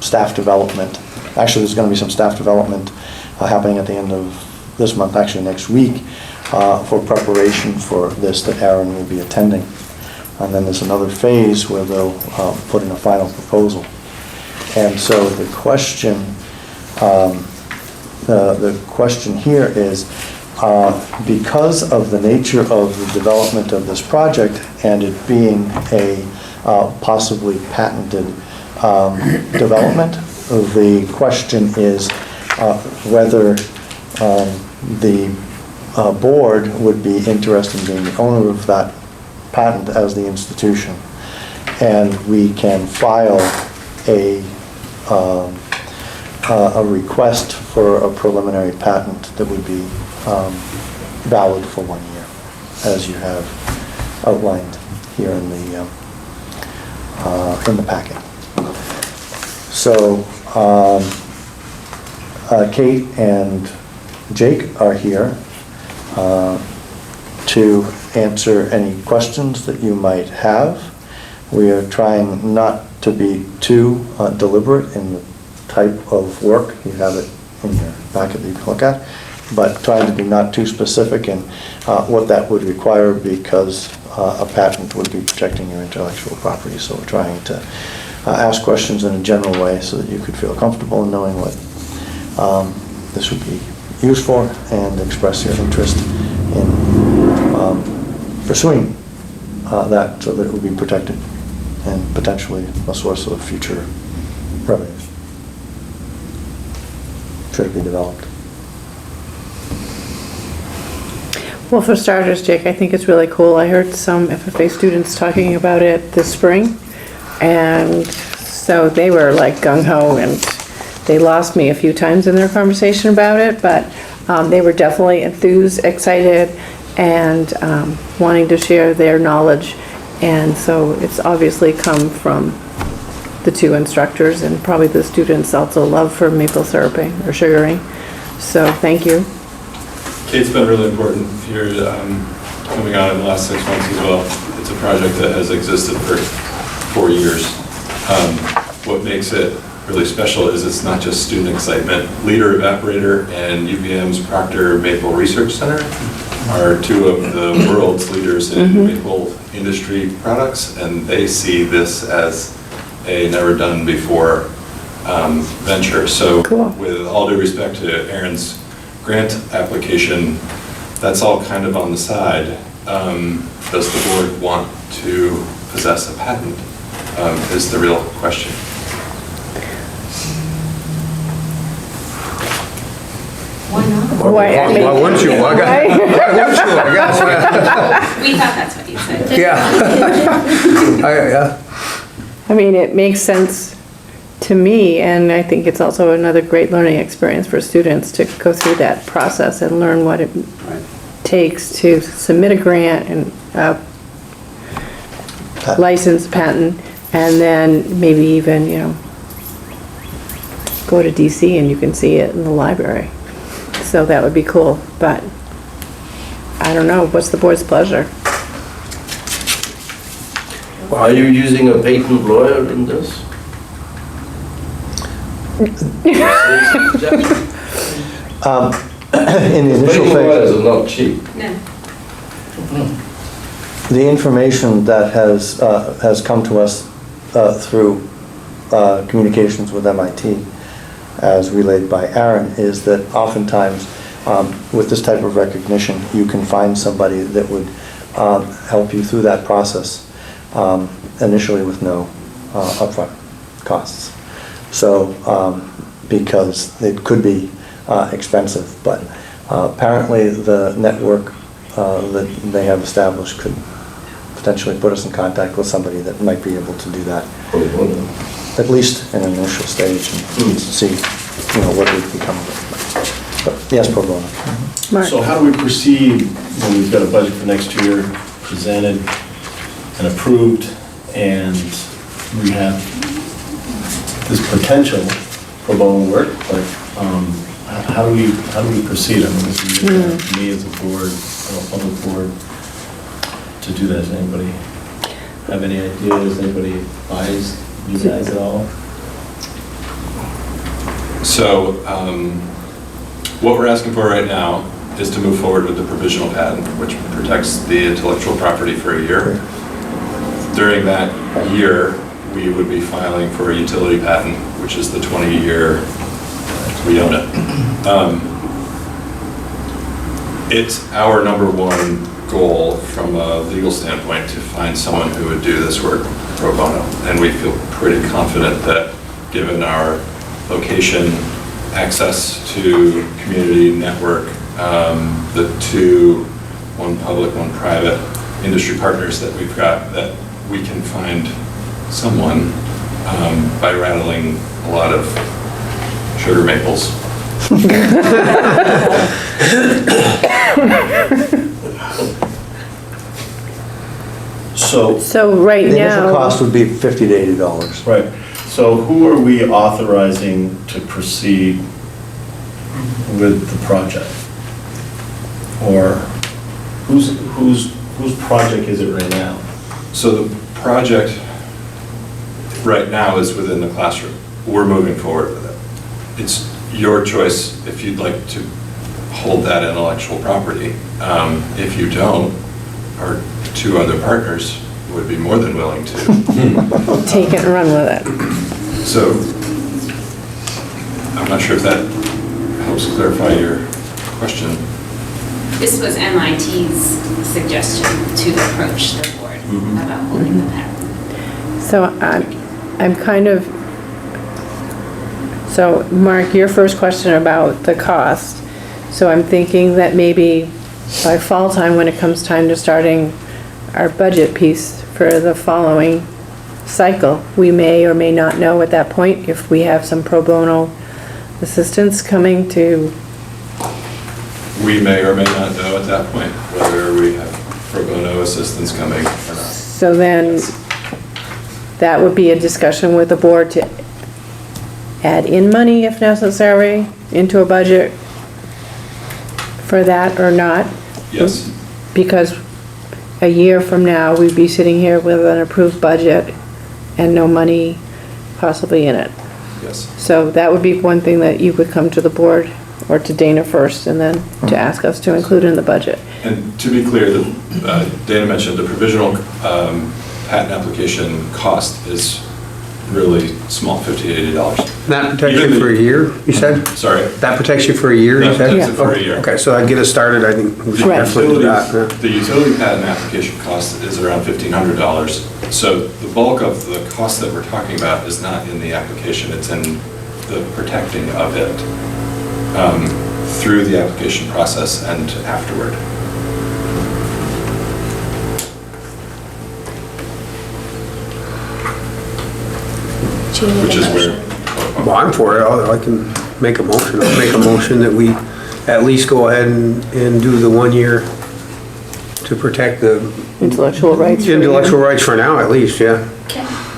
staff development. Actually, there's going to be some staff development happening at the end of this month, actually next week, for preparation for this that Aaron will be attending. And then there's another phase where they'll put in a final proposal. And so the question here is, because of the nature of the development of this project and it being a possibly patented development, the question is whether the board would be interested in being the owner of that patent as the institution. And we can file a request for a preliminary patent that would be valid for 1 year, as you have outlined here in the packet. So Kate and Jake are here to answer any questions that you might have. We are trying not to be too deliberate in the type of work. You have it in your packet that you can look at, but trying to be not too specific in what that would require, because a patent would be protecting your intellectual property. So we're trying to ask questions in a general way so that you could feel comfortable in knowing what this would be used for and express your interest in pursuing that so that it would be protected and potentially a source of future revenues should it be developed. Well, for starters, Jake, I think it's really cool. I heard some FFA students talking about it this spring, and so they were like gung-ho, and they lost me a few times in their conversation about it, but they were definitely enthused, excited, and wanting to share their knowledge. And so it's obviously come from the two instructors, and probably the students also love for maple syruping or sugaring. So thank you. Kate's been really important here coming on in the last 6 months as well. It's a project that has existed for 4 years. What makes it really special is it's not just student excitement. Leader Evaporator and UVM's Proctor Maple Research Center are two of the world's leaders in maple industry products, and they see this as a never done before venture. So cool. With all due respect to Aaron's grant application, that's all kind of on the side. Does the board want to possess a patent is the real question. Why not? Why wouldn't you? Why wouldn't you, I guess? We thought that's what you said. Yeah. I mean, it makes sense to me, and I think it's also another great learning experience for students to go through that process and learn what it takes to submit a grant and license patent, and then maybe even, go to DC and you can see it in the library. So that would be cool, but I don't know, what's the board's pleasure? Are you using a patent lawyer in this? In the initial Patent lawyers phase, are not cheap. No. the information that has come to us through communications with MIT as relayed by Aaron, is that oftentimes with this type of recognition, you can find somebody that would help you through that process initially with no upfront costs. So, because it could be expensive, but apparently the network that they have established could potentially put us in contact with somebody that might be able to do that, at least in an initial stage, and see, what would become of it. But yes, pro bono. Mark. So how do we proceed when we've got a budget for next year presented and approved, and we have this potential pro bono work, but how do we proceed? I mean, this is me as a board, a public board, to do that. Does anybody have any ideas? Anybody advise you guys at all? So, what we're asking for right now is to move forward with the provisional patent, which protects the intellectual property for a year. During that year, we would be filing for a utility patent, which is the 20-year, we own it. It's our number one goal from a legal standpoint to find someone who would do this work pro bono. And we feel pretty confident that given our location, access to community network, the two, one public, one private industry partners that we've got, that we can find someone by rattling a lot of sugar maples. So right the initial now, cost would be $50 to $80. Right. So who are we authorizing to proceed with the project? Or whose project is it right now? So the project right now is within the classroom. We're moving forward with it. It's your choice if you'd like to hold that intellectual property. If you don't, our two other partners would be more than willing to. take it and run with it. So I'm not sure if that helps clarify your question. This was MIT's suggestion to approach the board about holding the patent. So I'm kind of, so Mark, your first question about the cost. So I'm thinking that maybe by fall time, when it comes time to starting our budget piece for the following cycle, we may or may not know at that point if we have some pro bono assistance coming to. We may or may not know at that point whether we have pro bono assistance coming or not. So then that would be a discussion with the board to add in money if necessary into a budget for that or not. Yes. Because a year from now, we'd be sitting here with an approved budget and no money possibly in it. Yes. So that would be one thing that you would come to the board or to Dana first and then to ask us to include in the budget. And to be clear, Dana mentioned the provisional patent application cost is really small, $50 to $80. That protects you for a year, you said? Sorry? That protects you for a year, you That said? protects it for a year. Okay, so I'd get us started, I think we should Right. definitely do that. yeah. The utility patent application cost is around $1,500. So the bulk of the cost that we're talking about is not in the application, it's in the protecting of it through the application process and afterward. Which is where. Well, I'm for it, I can make a motion, I'll make a motion that we at least go ahead and do the 1 year to protect the Intellectual rights. for you. intellectual rights for now, at least, yeah.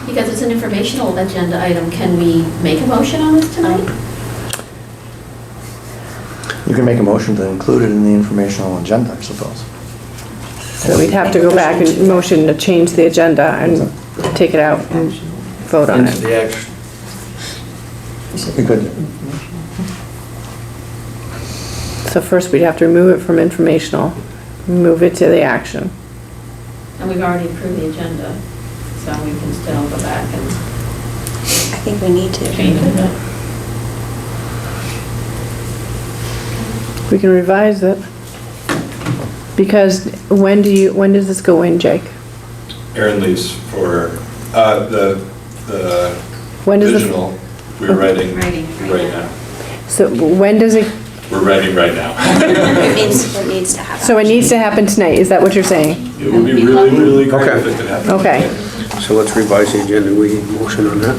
Because it's an informational agenda item, can we make a motion on this tonight? You can make a motion to include it in the informational agenda, I suppose. So we'd have to go back and motion to change the agenda and take it out and vote on Into it. the action. We could. So first we'd have to remove it from informational, move it to the action. And we've already approved the agenda, so we can still go back and I think we need to. change it. We can revise it. Because when does this go in, Jake? Aaron leaves for, the When does original, we're writing Writing. right now. So when does it, We're writing right now. It needs to happen. so it needs to happen tonight, is that what you're saying? It would be really, really great Okay. if it could happen. Okay. So let's revise the agenda. We need a motion on that.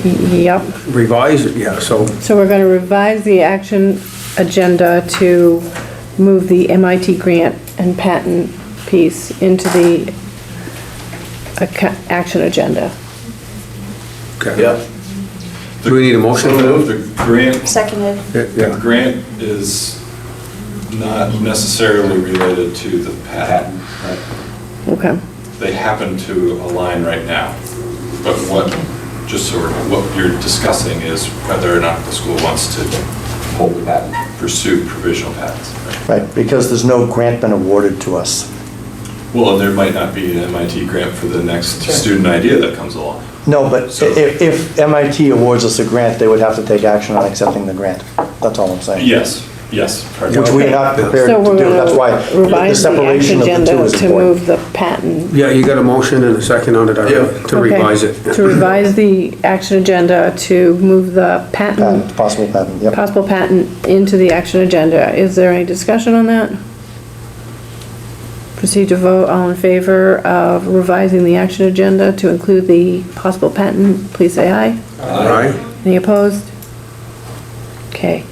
Yep. Revise it, yeah, so, So we're gonna revise the action agenda to move the MIT grant and patent piece into the action agenda. okay. Yeah. Do we need a motion for that? The grant, Seconded. the Yeah. grant is not necessarily related to the patent. Okay. They happen to align right now. But what you're discussing is whether or not the school wants to hold the patent, pursue provisional patents. Right, because there's no grant been awarded to us. Well, and there might not be an MIT grant for the next student idea that comes along. No, but if MIT awards us a grant, they would have to take action on accepting the grant. That's all I'm saying. Yes, pardon Which me. we are not prepared So to we're do. That's why gonna the revise the action separation of the two agenda is to important. move the patent. Yeah, you got a motion and a second on it already, to Okay. revise it. To revise the action agenda to move the Patent, possible patent, yep. possible patent into the action agenda. Is there any discussion on that? Proceed to vote, all in favor of revising the action agenda to include the possible patent, please say aye. Aye. Any opposed? Okay.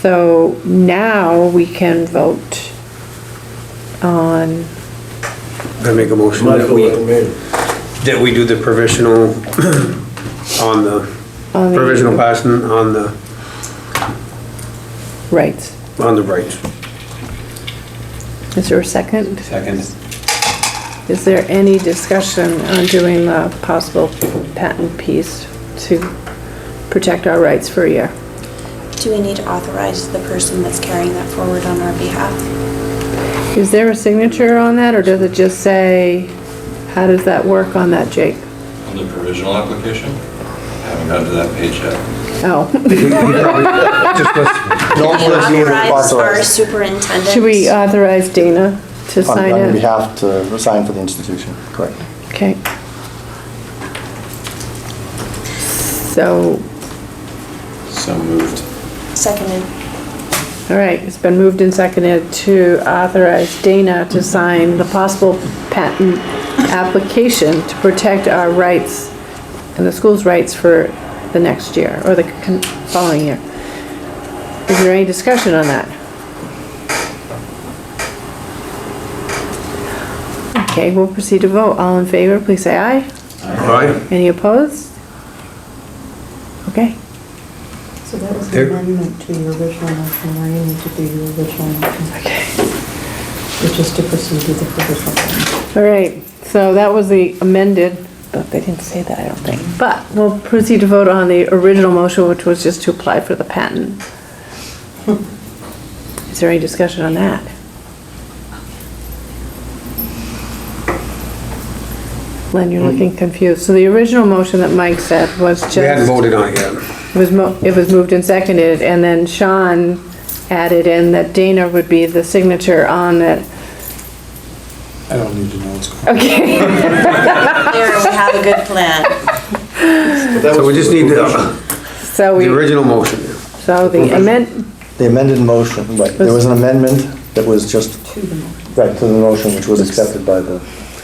So now we can vote on, I make a motion that we do the provisional on the provisional patent on the rights. rights. Is there a second? Second. Is there any discussion on doing the possible patent piece to protect our rights for a year? Do we need to authorize the person that's carrying that forward on our behalf? Is there a signature on that, or does it just say, how does that work on that, Jake? On the provisional application, I haven't gotten to that page yet. Oh. Can we authorize our superintendent? Should we authorize Dana to sign On your it? behalf to sign for the institution, correct. Okay. So, So moved. Seconded. all right, it's been moved and seconded to authorize Dana to sign the possible patent application to protect our rights and the school's rights for the next year, or the following year. Is there any discussion on that? Okay, we'll proceed to vote. All in favor, please say aye. Aye. Any opposed? Okay. So that was the amendment to your original motion, where you need to do your original motion. Okay. Which is to proceed with the provisional plan. All right, so that was the amended, but they didn't say that, I don't think. But we'll proceed to vote on the original motion, which was just to apply for the patent. Is there any discussion on that? Len, you're looking confused. So the original motion that Mike said was just... We hadn't voted on it yet. It was moved and seconded, and then Sean added in that Dana would be the signature on it. I don't need to know what's going on. Okay. There, we have a good plan. So we just need So the we, original motion. so the The amended motion, right, there was an amendment that was just, right, to the motion, which was accepted by the,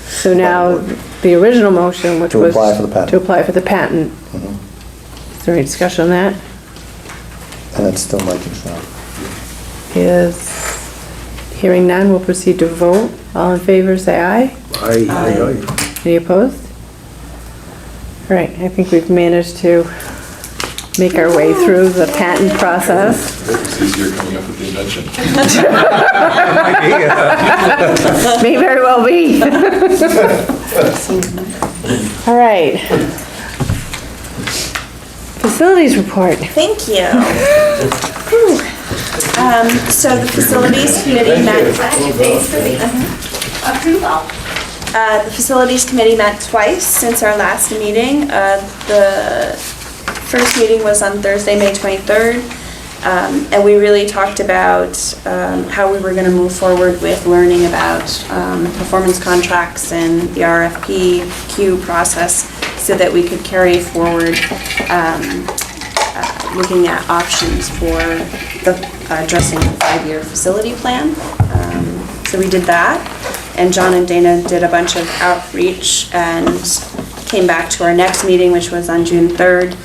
so now the original motion, which To was... apply for the patent. To apply for the patent. Is there any discussion on that? and it's still Mike's now. Is hearing none, we'll proceed to vote. All in favor, say aye. Aye, aye, aye. Any opposed? All right, I think we've managed to make our way through the patent process. It's easier coming up with the invention. May very well be. All right. Facilities report. Thank you. So the facilities committee met. The facilities committee met twice since our last meeting. The first meeting was on Thursday, May 23rd, And we really talked about how we were going to move forward with learning about performance contracts and the RFP process so that we could carry forward looking at options for addressing the 5-year facility plan. So we did that, and John and Dana did a bunch of outreach and came back to our next meeting, which was on June 3rd,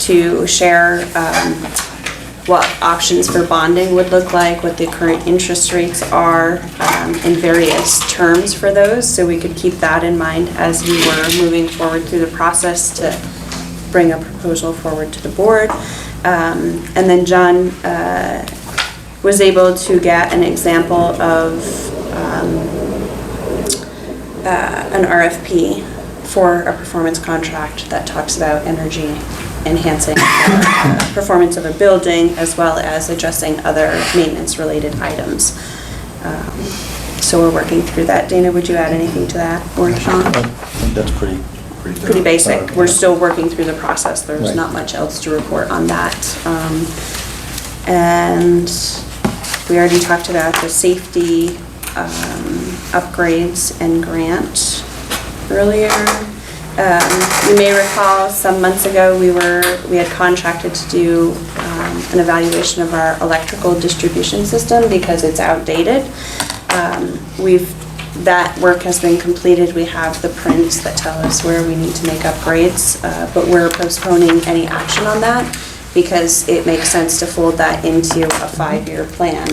to share what options for bonding would look like, what the current interest rates are, and various terms for those, so we could keep that in mind as we were moving forward through the process to bring a proposal forward to the board. And then John was able to get an example of an RFP for a performance contract that talks about energy enhancing performance of a building as well as addressing other maintenance-related items. So we're working through that. Dana, would you add anything to that, or Sean? I think that's pretty Basic. We're still working through the process. There's Right. not much else to report on that. And we already talked about the safety upgrades and grant earlier. You may recall some months ago we had contracted to do an evaluation of our electrical distribution system because it's outdated. That work has been completed. We have the prints that tell us where we need to make upgrades, but we're postponing any action on that because it makes sense to fold that into a 5-year plan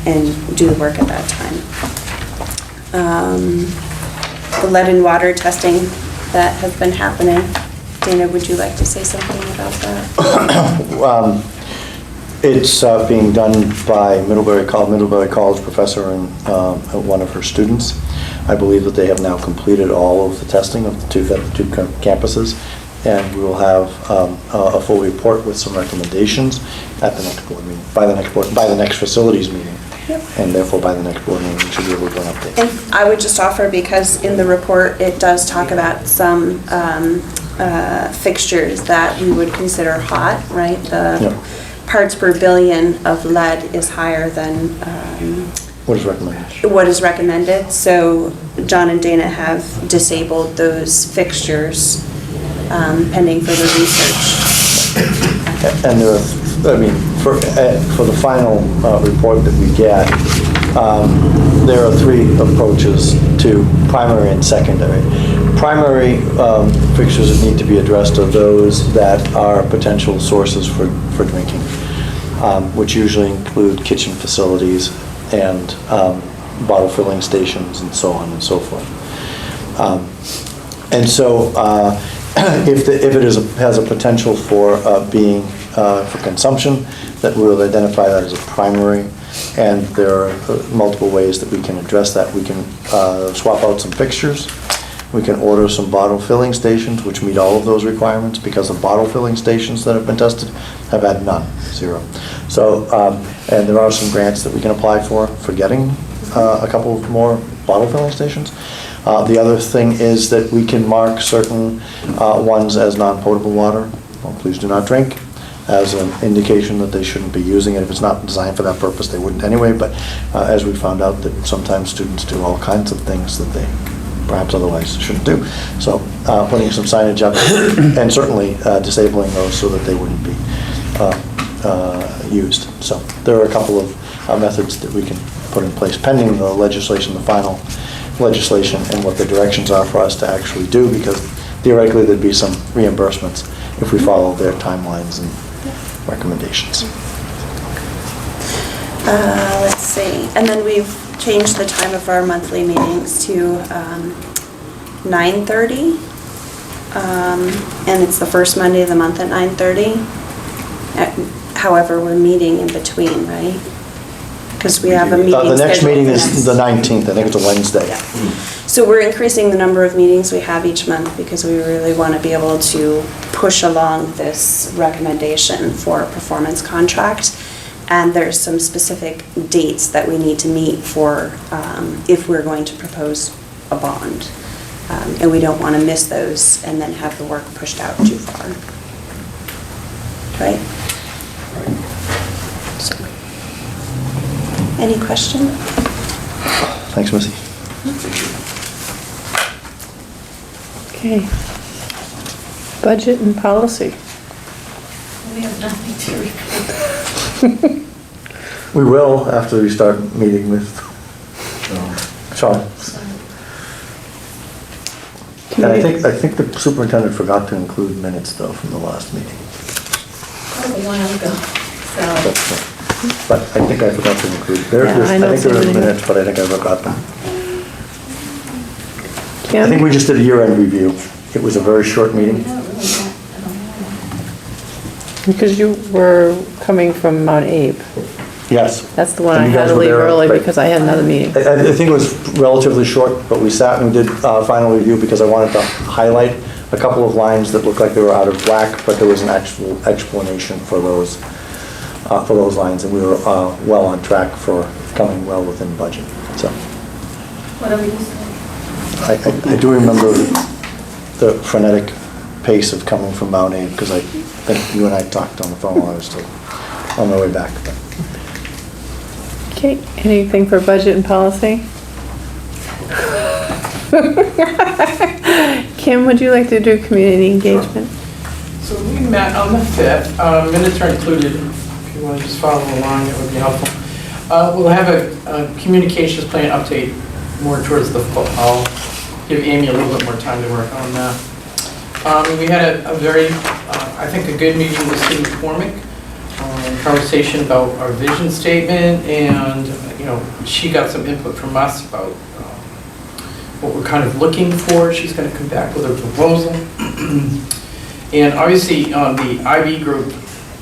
and do the work at that time. The lead and water testing that has been happening. Dana, would you like to say something about that? It's being done by Middlebury College professor and one of her students. I believe that they have now completed all of the testing of the two campuses, and we will have a full report with some recommendations at the next board meeting, by the next facilities meeting. Yep. And therefore by the next board meeting we should be able to do an update. And I would just offer, because in the report it does talk about some fixtures that we would consider hot, right? The parts per billion of lead is higher than what is recommended. What is recommended. So John and Dana have disabled those fixtures pending further research. And there are, for the final report that we get, there are 3 approaches to primary and secondary. Primary fixtures that need to be addressed are those that are potential sources for drinking, which usually include kitchen facilities and bottle filling stations and so on and so forth. And so if it has a potential for being for consumption, that we will identify that as a primary, and there are multiple ways that we can address that. We can swap out some fixtures. We can order some bottle filling stations which meet all of those requirements, because the bottle filling stations that have been tested have had none, 0. So, and there are some grants that we can apply for getting a couple more bottle filling stations. The other thing is that we can mark certain ones as non-potable water. Well, please do not drink, as an indication that they shouldn't be using it. If it's not designed for that purpose, they wouldn't anyway. But as we found out, that sometimes students do all kinds of things that they perhaps otherwise shouldn't do. So putting some signage up and certainly disabling those so that they wouldn't be used. So there are a couple of methods that we can put in place pending the legislation, the final legislation, and what the directions are for us to actually do, because theoretically there'd be some reimbursements if we follow their timelines and recommendations. Let's see, and then we've changed the time of our monthly meetings to 9:30, and it's the first Monday of the month at 9:30. However, we're meeting in between, right? Because we have a meeting The next scheduled meeting for is the 19th, I think it's a Wednesday. Yeah. So we're increasing the number of meetings we have each month because we really want to be able to push along this recommendation for a performance contract. And there's some specific dates that we need to meet for if we're going to propose a bond. And we don't want to miss those and then have the work pushed out too far. Right? Any question? Thanks, Missy. Okay. Budget and policy. We have nothing to report. We will after we start meeting with Sean. And I think the superintendent forgot to include minutes though from the last meeting. That was a while ago, so. But I think I forgot to include, Yeah, I I don't think there see are them anymore. minutes, but I think I forgot them. Kim? I think we just did a year-end review. It was a very short meeting. Because you were coming from Mount Abe. Yes. That's the one And I you had guys to were leave there, early right? because I had another meeting. I think it was relatively short, but we sat and we did final review because I wanted to highlight a couple of lines that looked like they were out of whack, but there was an actual explanation for those lines, and we were well on track for coming well within budget, so. Whatever you say. I do remember the frenetic pace of coming from Mount Abe, because I think you and I talked on the phone while I was still on my way back. Okay, anything for budget and policy? Kim, would you like to do community engagement? So we met on the 5th. Minutes are included. If you want to just follow along, it would be helpful. We'll have a communications plan update more towards the fall. I'll give Amy a little bit more time to work on that. We had a very, I think, a good meeting with Sue McCormick. Conversation about our vision statement, and she got some input from us about what we're kind of looking for. She's going to come back with a proposal. And obviously the IB group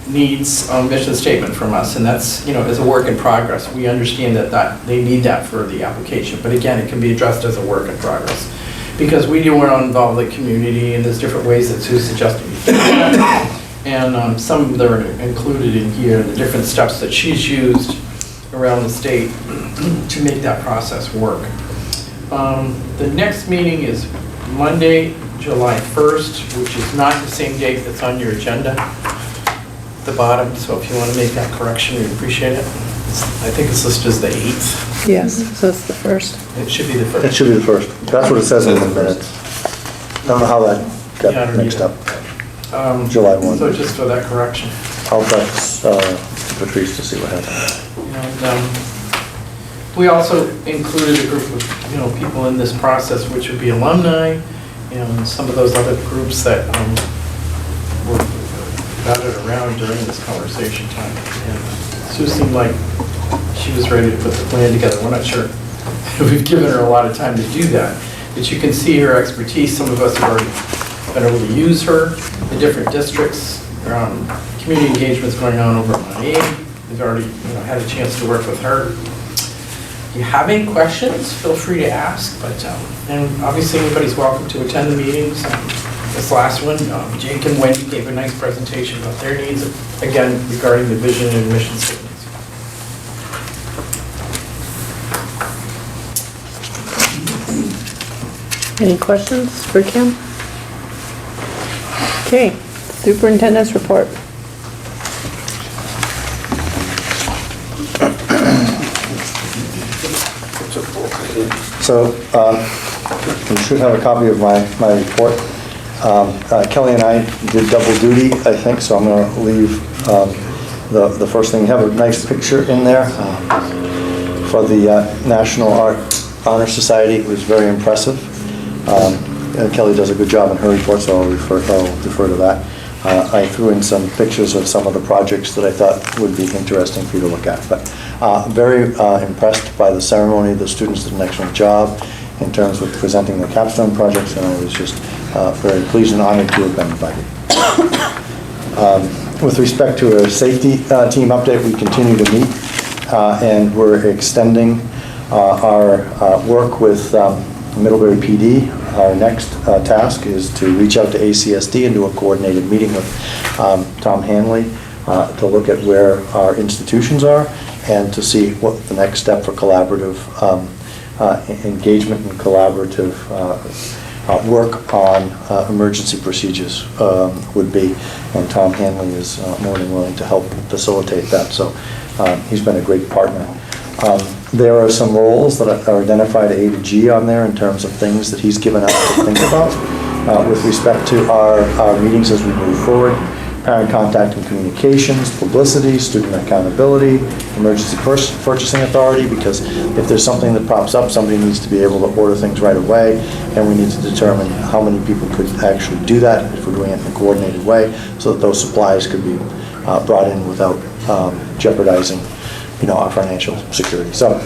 needs a mission statement from us, and that's as a work in progress. We understand that they need that for the application, but again, it can be addressed as a work in progress because we do want to involve the community, and there's different ways that Sue suggested we do that. And some of them are included in here, the different steps that she's used around the state to make that process work. The next meeting is Monday, July 1st, which is not the same date that's on your agenda at the bottom, so if you want to make that correction, we'd appreciate it. I think it's listed as the 8th. Yes, so it's the first. It should be the 1st. It should be the first. That's what it says in the minutes. I don't know how that got mixed up. July 1. So just for that correction. I'll text Patrice to see what happened. And we also included a group of people in this process, which would be alumni and some of those other groups that were gathered around during this conversation time. And Sue seemed like she was ready to put the plan together. We're not sure we've given her a lot of time to do that, but you can see her expertise. Some of us have already been able to use her in different districts. Community engagement's going on over at Mount Abe. We've already had a chance to work with her. If you have any questions, feel free to ask, but and obviously anybody's welcome to attend the meetings. This last one, Jake and Wendy gave a nice presentation about their needs, again, regarding the vision and mission statements. Any questions for Kim? Okay, Superintendent's Report. So you should have a copy of my report. Kelly and I did double duty, I think, so I'm going to leave the first thing. You have a nice picture in there for the National Art Honor Society. It was very impressive. Kelly does a good job in her report, so I'll defer to that. I threw in some pictures of some of the projects that I thought would be interesting for you to look at. But very impressed by the ceremony. The students did an excellent job in terms of presenting their capstone projects, and I was just very pleased and honored to have been invited. With respect to a safety team update, we continue to meet, and we're extending our work with Middlebury PD. Our next task is to reach out to ACSD and do a coordinated meeting with Tom Hanley to look at where our institutions are and to see what the next step for collaborative engagement and collaborative work on emergency procedures would be. And Tom Hanley is more than willing to help facilitate that. So he's been a great partner. There are some roles that are identified A to G on there in terms of things that he's given us to think about with respect to our meetings as we move forward. Parent contact and communications, publicity, student accountability, emergency purchasing authority, because if there's something that pops up, somebody needs to be able to order things right away, and we need to determine how many people could actually do that if we're doing it in a coordinated way, so that those supplies could be brought in without jeopardizing, our financial security. So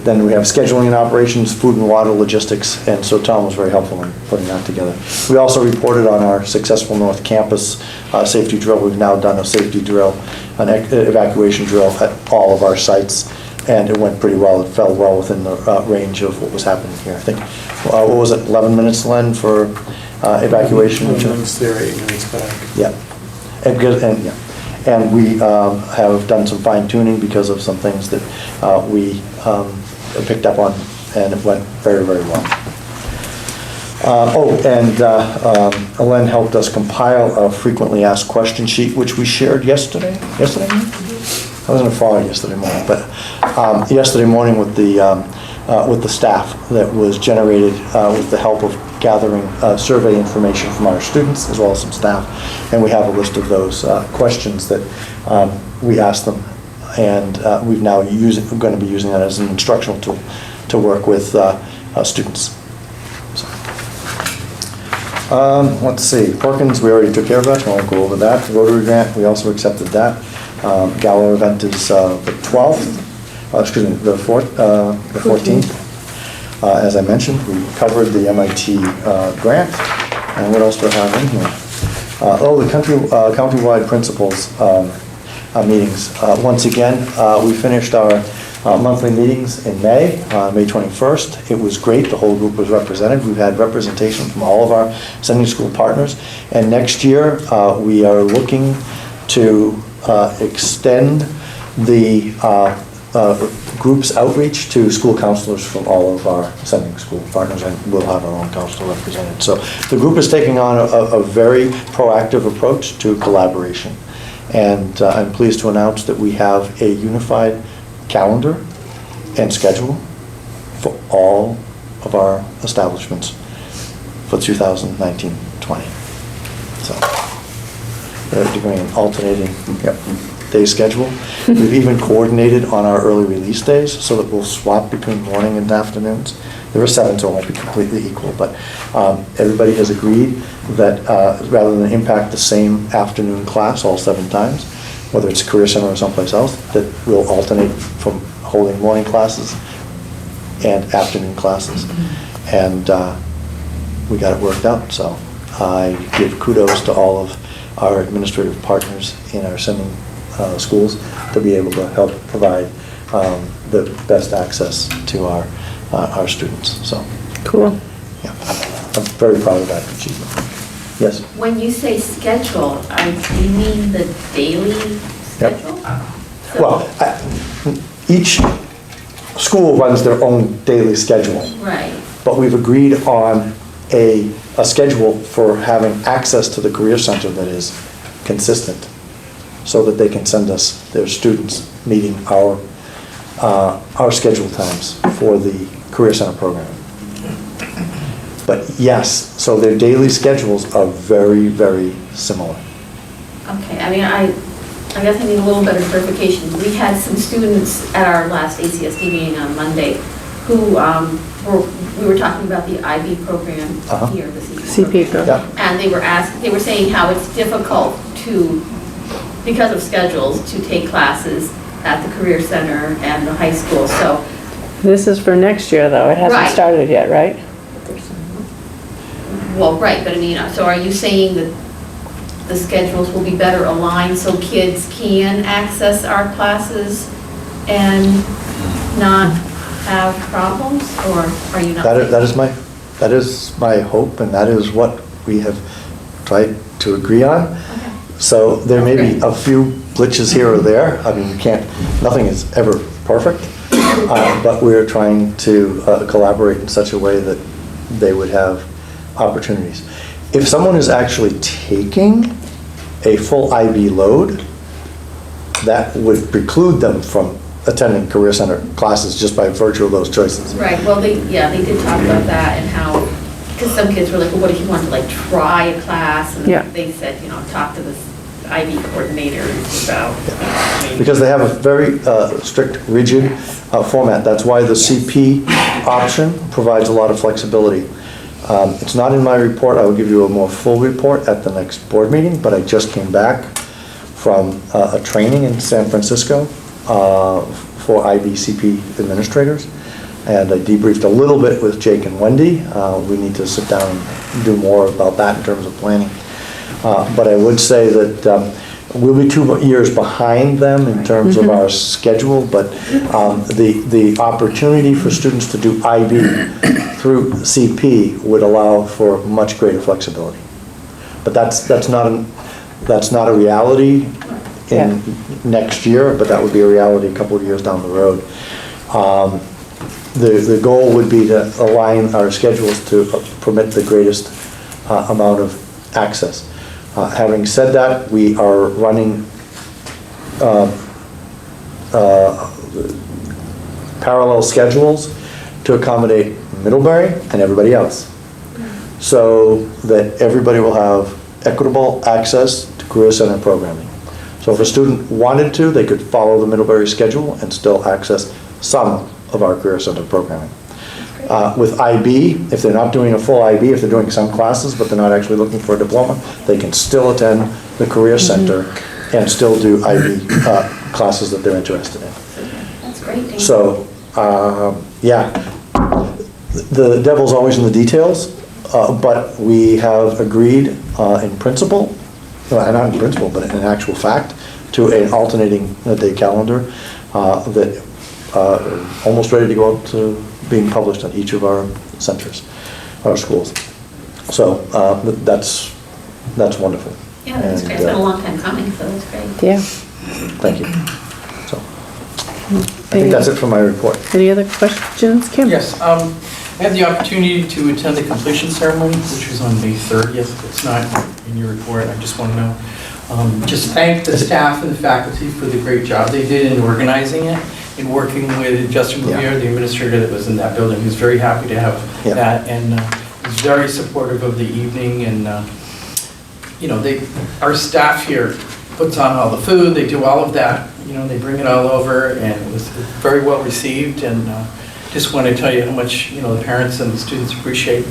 then we have scheduling and operations, food and water, logistics, and so Tom was very helpful in putting that together. We also reported on our successful North Campus safety drill. We've now done a safety drill, an evacuation drill at all of our sites, and it went pretty well. It fell well within the range of what was happening here. I think, what was it, 11 minutes, Len, for evacuation? 11 minutes there, 8 minutes back. Yeah. And we have done some fine tuning because of some things that we picked up on, and it went very, very well. Len helped us compile a frequently asked question sheet, which we shared yesterday. Yesterday morning? I was in a fog yesterday morning, but yesterday morning with the staff that was generated with the help of gathering survey information from our students as well as some staff, and we have a list of those questions that we asked them, and we're going to be using that as an instructional tool to work with students. Let's see, Perkins, we already took care of that, so I won't go over that. Rotary grant, we also accepted that. Gala event is the 12th, the 14th. As I mentioned, we covered the MIT grant, and what else do I have in here? The countywide principals meetings. Once again, we finished our monthly meetings in May 21st. It was great. The whole group was represented. We've had representation from all of our sending school partners. And next year, we are looking to extend the group's outreach to school counselors from all of our sending school partners, and we'll have our own counselor represented. So the group is taking on a very proactive approach to collaboration. And I'm pleased to announce that we have a unified calendar and schedule for all of our establishments for 2019-20. So they're doing an alternating day schedule. We've even coordinated on our early release days so that we'll swap between morning and afternoons. There are 7, so it won't be completely equal, but everybody has agreed that rather than impact the same afternoon class all 7 times, whether it's Career Center or someplace else, that we'll alternate from holding morning classes and afternoon classes. And we got it worked out, so I give kudos to all of our administrative partners in our sending schools to be able to help provide the best access to our students. So cool. Yeah, I'm very proud of that achievement. Yes. When you say schedule, do you mean the daily schedule? Yep. Well, each school runs their own daily schedule. Right. But we've agreed on a schedule for having access to the Career Center that is consistent, so that they can send us their students meeting our schedule times for the Career Center program. But yes, so their daily schedules are very, very similar. Okay, I mean, I guess I need a little better clarification. We had some students at our last ACSD meeting on Monday who we were talking about the IB program here, the CP program. Yeah. And they were saying how it's difficult because of schedules, to take classes at the Career Center and the high school, so. This is for next year, though. It hasn't started yet, right? Well, right, but I mean, so are you saying that the schedules will be better aligned so kids can access our classes and not have problems, or are you not? That is my hope, and that is what we have tried to agree on. Okay. So there may be a few glitches here or there. I mean, nothing is ever perfect, but we're trying to collaborate in such a way that they would have opportunities. If someone is actually taking a full IB load, that would preclude them from attending Career Center classes just by virtue of those choices. Right, well, they did talk about that and how, because some kids were like, well, what if you wanted to like try a class? Yeah. And they said, talk to this IB coordinator about. Because they have a very strict, rigid format. That's why the CP option provides a lot of flexibility. It's not in my report. I will give you a more full report at the next board meeting, but I just came back from a training in San Francisco for IBCP administrators, and I debriefed a little bit with Jake and Wendy. We need to sit down and do more about that in terms of planning. But I would say that we'll be 2 years behind them in terms of our schedule, but the opportunity for students to do IB through CP would allow for much greater flexibility. But that's not a reality in next year, but that would be a reality a couple of years down the road. The goal would be to align our schedules to permit the greatest amount of access. Having said that, we are running parallel schedules to accommodate Middlebury and everybody else, so that everybody will have equitable access to Career Center programming. So if a student wanted to, they could follow the Middlebury schedule and still access some of our Career Center programming. With IB, if they're not doing a full IB, if they're doing some classes but they're not actually looking for a diploma, they can still attend the Career Center and still do IB classes that they're interested in. That's great. So, yeah, the devil's always in the details, but we have agreed in principle, not in principle, but in actual fact, to an alternating day calendar that almost ready to go out to being published on each of our centers, our schools. So that's wonderful. Yeah, that's great. It's been a long time coming, so that's great. Yeah. Thank you. So I think that's it for my report. Any other questions, Kim? Yes, I had the opportunity to attend the completion ceremony, which was on May 30th. It's not in your report, I just want to know. Just thank the staff and the faculty for the great job they did in organizing it and working with Justin Bouvier, the administrator that was in that building. He was very happy to have that, and was very supportive of the evening. And our staff here puts on all the food, they do all of that, they bring it all over, and it was very well received. And just want to tell you how much the parents and the students appreciate.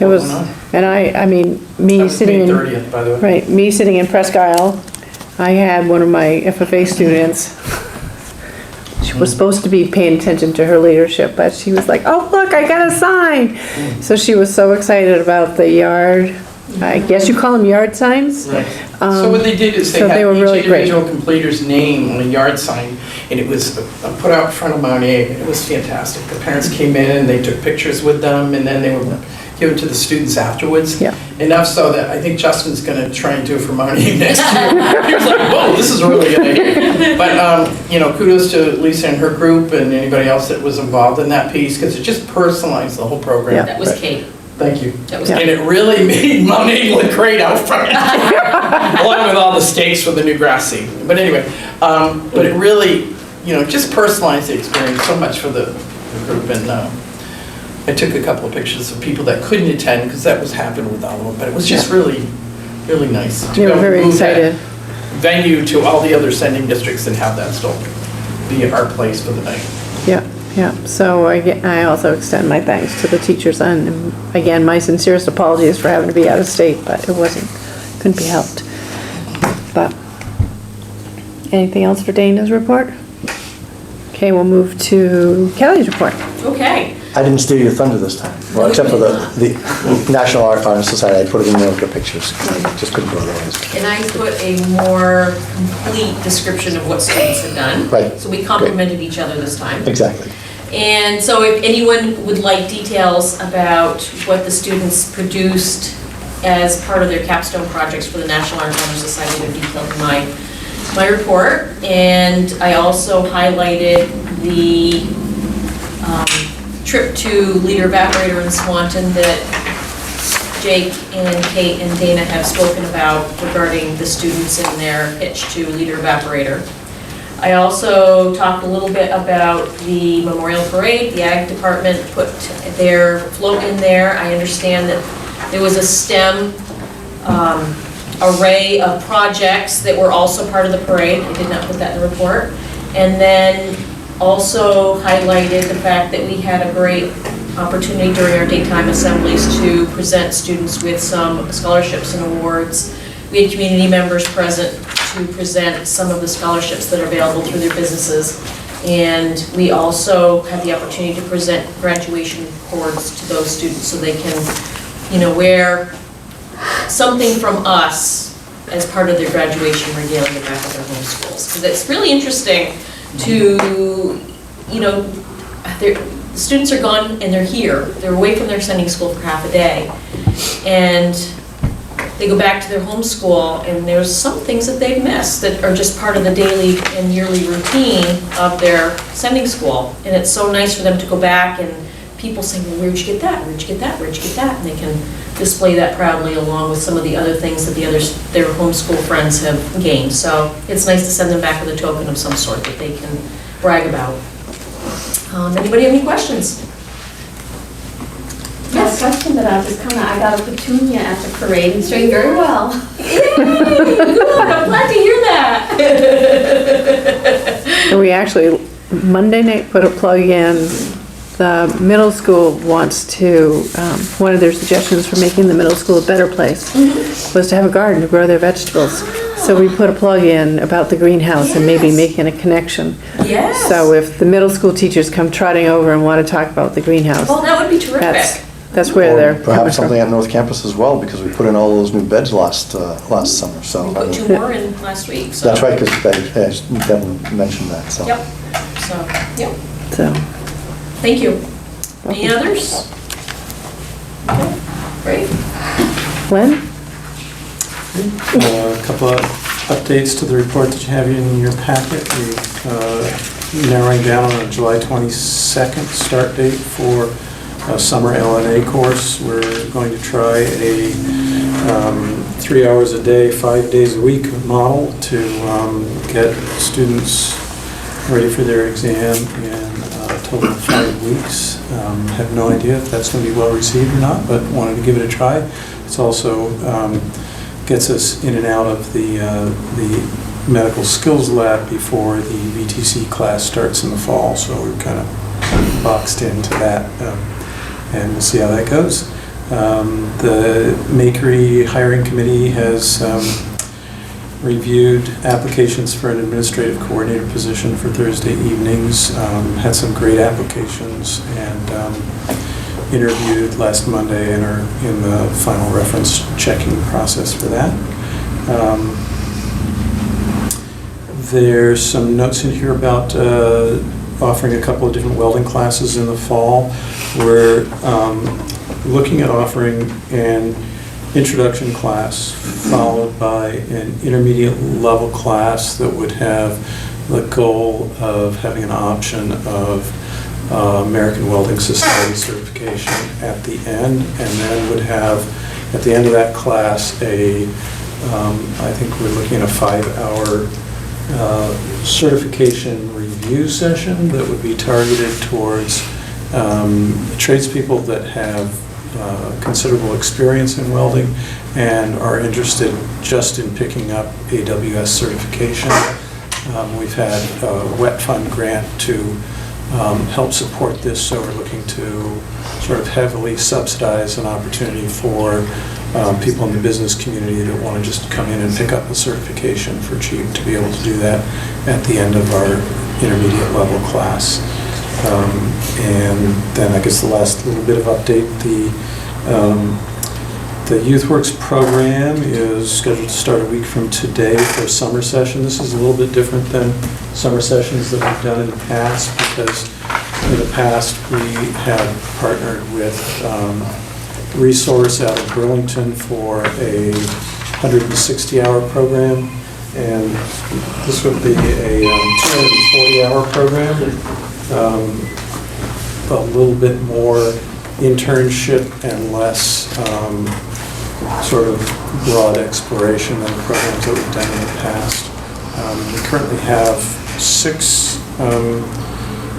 It was, and I mean, me sitting in, May 30th, by the way. right, me sitting in Presque Isle, I had one of my FFA students. She was supposed to be paying attention to her leadership, but she was like, oh, look, I got a sign. So she was so excited about the yard. I guess you call them yard signs? Right. So what they did is they had each individual completer's name on a yard sign, and it was put out in front of Mount A, and it was fantastic. The parents came in, and they took pictures with them, and then they would give it to the students afterwards. Yeah. Enough so that I think Justin's going to try and do it for Mount A next year. He was like, whoa, this is a really good idea. But, kudos to Lisa and her group and anybody else that was involved in that piece, because it just personalized the whole program. Yeah. That was Kate. Thank you. That was And it really made Mount A look great out front, along with all the stakes for the new grass seed. But anyway, but it really, just personalized the experience so much for the group. And I took a couple of pictures of people that couldn't attend, because that was happening with all of them. But it was just really, really nice to You were very move excited. that venue to all the other sending districts and have that still be our place for the night. Yeah. So I also extend my thanks to the teachers, and again, my sincerest apologies for having to be out of state, but it couldn't be helped. But anything else for Dana's report? Okay, we'll move to Kelly's report. Okay. I didn't steal your thunder this time, well, except for the National Honor Society. I put it in there with the pictures. I just couldn't go otherwise. And I put a more complete description of what students had done. Right. So we complimented each other this time. Exactly. And so if anyone would like details about what the students produced as part of their capstone projects for the National Honor Society, they're detailed in my report. And I also highlighted the trip to Leader Evaporator in Swanton that Jake and Kate and Dana have spoken about regarding the students in their pitch to Leader Evaporator. I also talked a little bit about the Memorial Parade. The Ag Department put their float in there. I understand that there was a STEM array of projects that were also part of the parade. I did not put that in the report. And then also highlighted the fact that we had a great opportunity during our daytime assemblies to present students with some scholarships and awards. We had community members present to present some of the scholarships that are available through their businesses. And we also had the opportunity to present graduation cords to those students so they can, wear something from us as part of their graduation regalia back at their home schools. Because it's really interesting to, the students are gone and they're here. They're away from their sending school for half a day. And they go back to their home school and there's some things that they've missed that are just part of the daily and yearly routine of their sending school. And it's so nice for them to go back and people say, well, where'd you get that? Where'd you get that? Where'd you get that? And they can display that proudly along with some of the other things that their homeschool friends have gained. So it's nice to send them back with a token of some sort that they can brag about. Anybody have any questions? Yes, question that I'll just comment. I got a petunia at the parade and it's doing very well. Yay, good, I'm glad to hear that. And we actually, Monday night, put a plug in. The middle school wants to, one of their suggestions for making the middle school a better place was to have a garden to grow their vegetables. So we put a plug in about the greenhouse and maybe making a connection. Yes. So if the middle school teachers come trotting over and want to talk about the greenhouse. Well, that would be terrific. That's where they're. Perhaps something at North Campus as well, because we put in all those new beds last summer, so. We put 2 more in last week, so. That's right, because Devin mentioned that, so. Yep, so, yep. So. Thank you. Any others? Okay, great. Glenn? A couple of updates to the report that you have in your packet. We're narrowing down on a July 22nd start date for a summer LNA course. We're going to try a 3 hours a day, 5 days a week model to get students ready for their exam in a total of 5 weeks. Have no idea if that's going to be well received or not, but wanted to give it a try. It's also gets us in and out of the medical skills lab before the VTC class starts in the fall, so we're kind of boxed into that, and we'll see how that goes. The Makery hiring committee has reviewed applications for an administrative coordinator position for Thursday evenings, had some great applications, and interviewed last Monday and are in the final reference checking process for that. There's some notes in here about offering a couple of different welding classes in the fall. We're looking at offering an introduction class followed by an intermediate level class that would have the goal of having an option of American Welding Society certification at the end, and then would have at the end of that class I think we're looking at a 5-hour certification review session that would be targeted towards tradespeople that have considerable experience in welding and are interested just in picking up AWS certification. We've had a wet fund grant to help support this, so we're looking to sort of heavily subsidize an opportunity for people in the business community that want to just come in and pick up a certification for cheap to be able to do that at the end of our intermediate level class. And then I guess the last little bit of update, the YouthWorks program is scheduled to start a week from today for a summer session. This is a little bit different than summer sessions that we've done in the past, because in the past we have partnered with Resource out of Burlington for a 160-hour program, and this would be a 240-hour program. A little bit more internship and less sort of broad exploration than the programs that we've done in the past. We currently have 6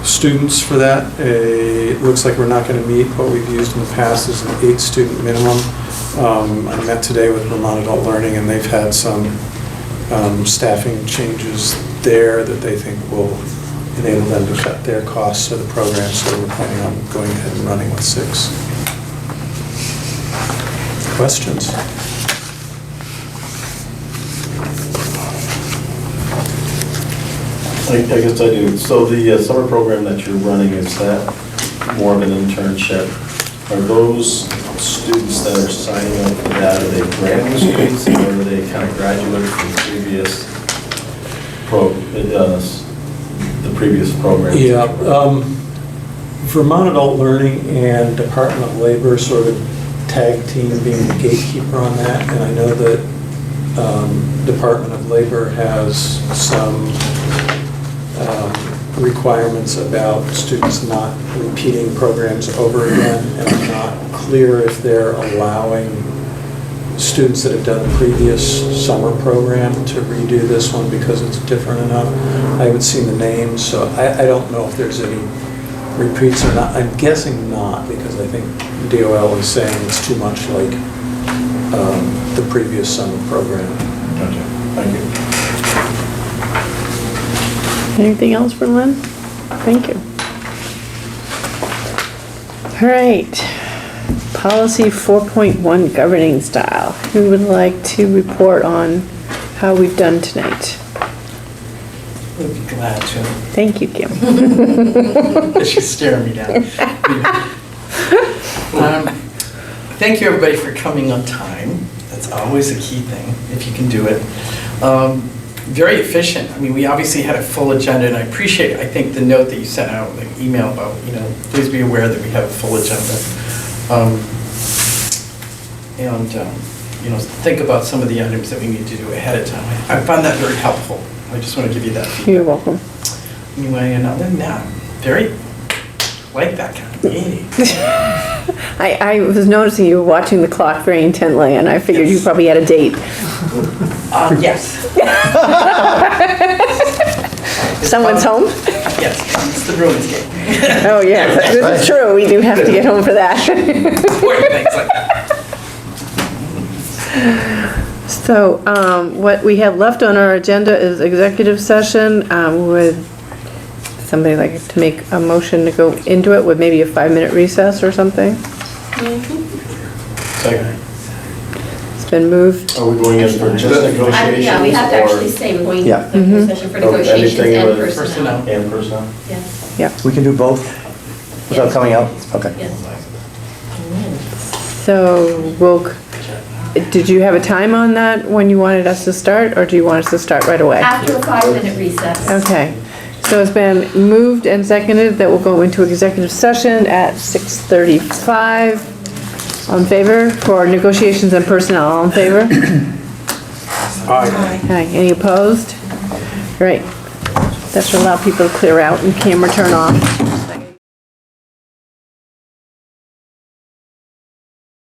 students for that. It looks like we're not going to meet what we've used in the past as an 8-student minimum. I met today with Vermont Adult Learning, and they've had some staffing changes there that they think will enable them to cut their costs of the program, so we're planning on going ahead and running with 6. Questions? I guess I do. So the summer program that you're running, is that more of an internship? Are those students that are signing up for that, are they brand new students, or are they kind of graduates from the previous program? Yeah, Vermont Adult Learning and Department of Labor sort of tag team being the gatekeeper on that, and I know that Department of Labor has some requirements about students not repeating programs over again, and I'm not clear if they're allowing students that have done the previous summer program to redo this one because it's different enough. I haven't seen the names, so I don't know if there's any repeats or not. I'm guessing not, because I think DOL is saying it's too much like the previous summer program. Gotcha. Thank you. Anything else for Lynn? Thank you. All right. Policy 4.1, governing style. Who would like to report on how we've done tonight? I'd be glad to. Thank you, Kim. She's staring me down. Thank you, everybody, for coming on time. That's always a key thing, if you can do it. Very efficient. I mean, we obviously had a full agenda, and I appreciate, I think, the note that you sent out, the email about, please be aware that we have a full agenda. Think about some of the items that we need to do ahead of time. I found that very helpful. I just want to give you that feedback. You're welcome. Anyway, and other than that, very like that kind of meeting. I was noticing you were watching the clock very intently, and I figured you probably had a date. Yes. Someone's home? Yes, it's the Bruins game. Oh, yeah, this is true. We do have to get home for that. Important things like that. So, what we have left on our agenda is executive session. Would somebody like to make a motion to go into it with maybe a 5-minute recess or something? Second. It's been moved. Are we going in for just negotiations? Yeah, we have to or- actually say we're going Yeah. into session for Oh, negotiations anything and with personnel. And personnel? Yes, Yeah. We can do both without Yes. coming out? Okay. yes. So, did you have a time on that when you wanted us to start, or do you want us to start right away? After a 5-minute recess. Okay, so it's been moved and seconded that we'll go into executive session at 6:35. All in favor for negotiations and personnel, all in favor? Aye. Aye, any opposed? Great. That should allow people to clear out and camera turn off.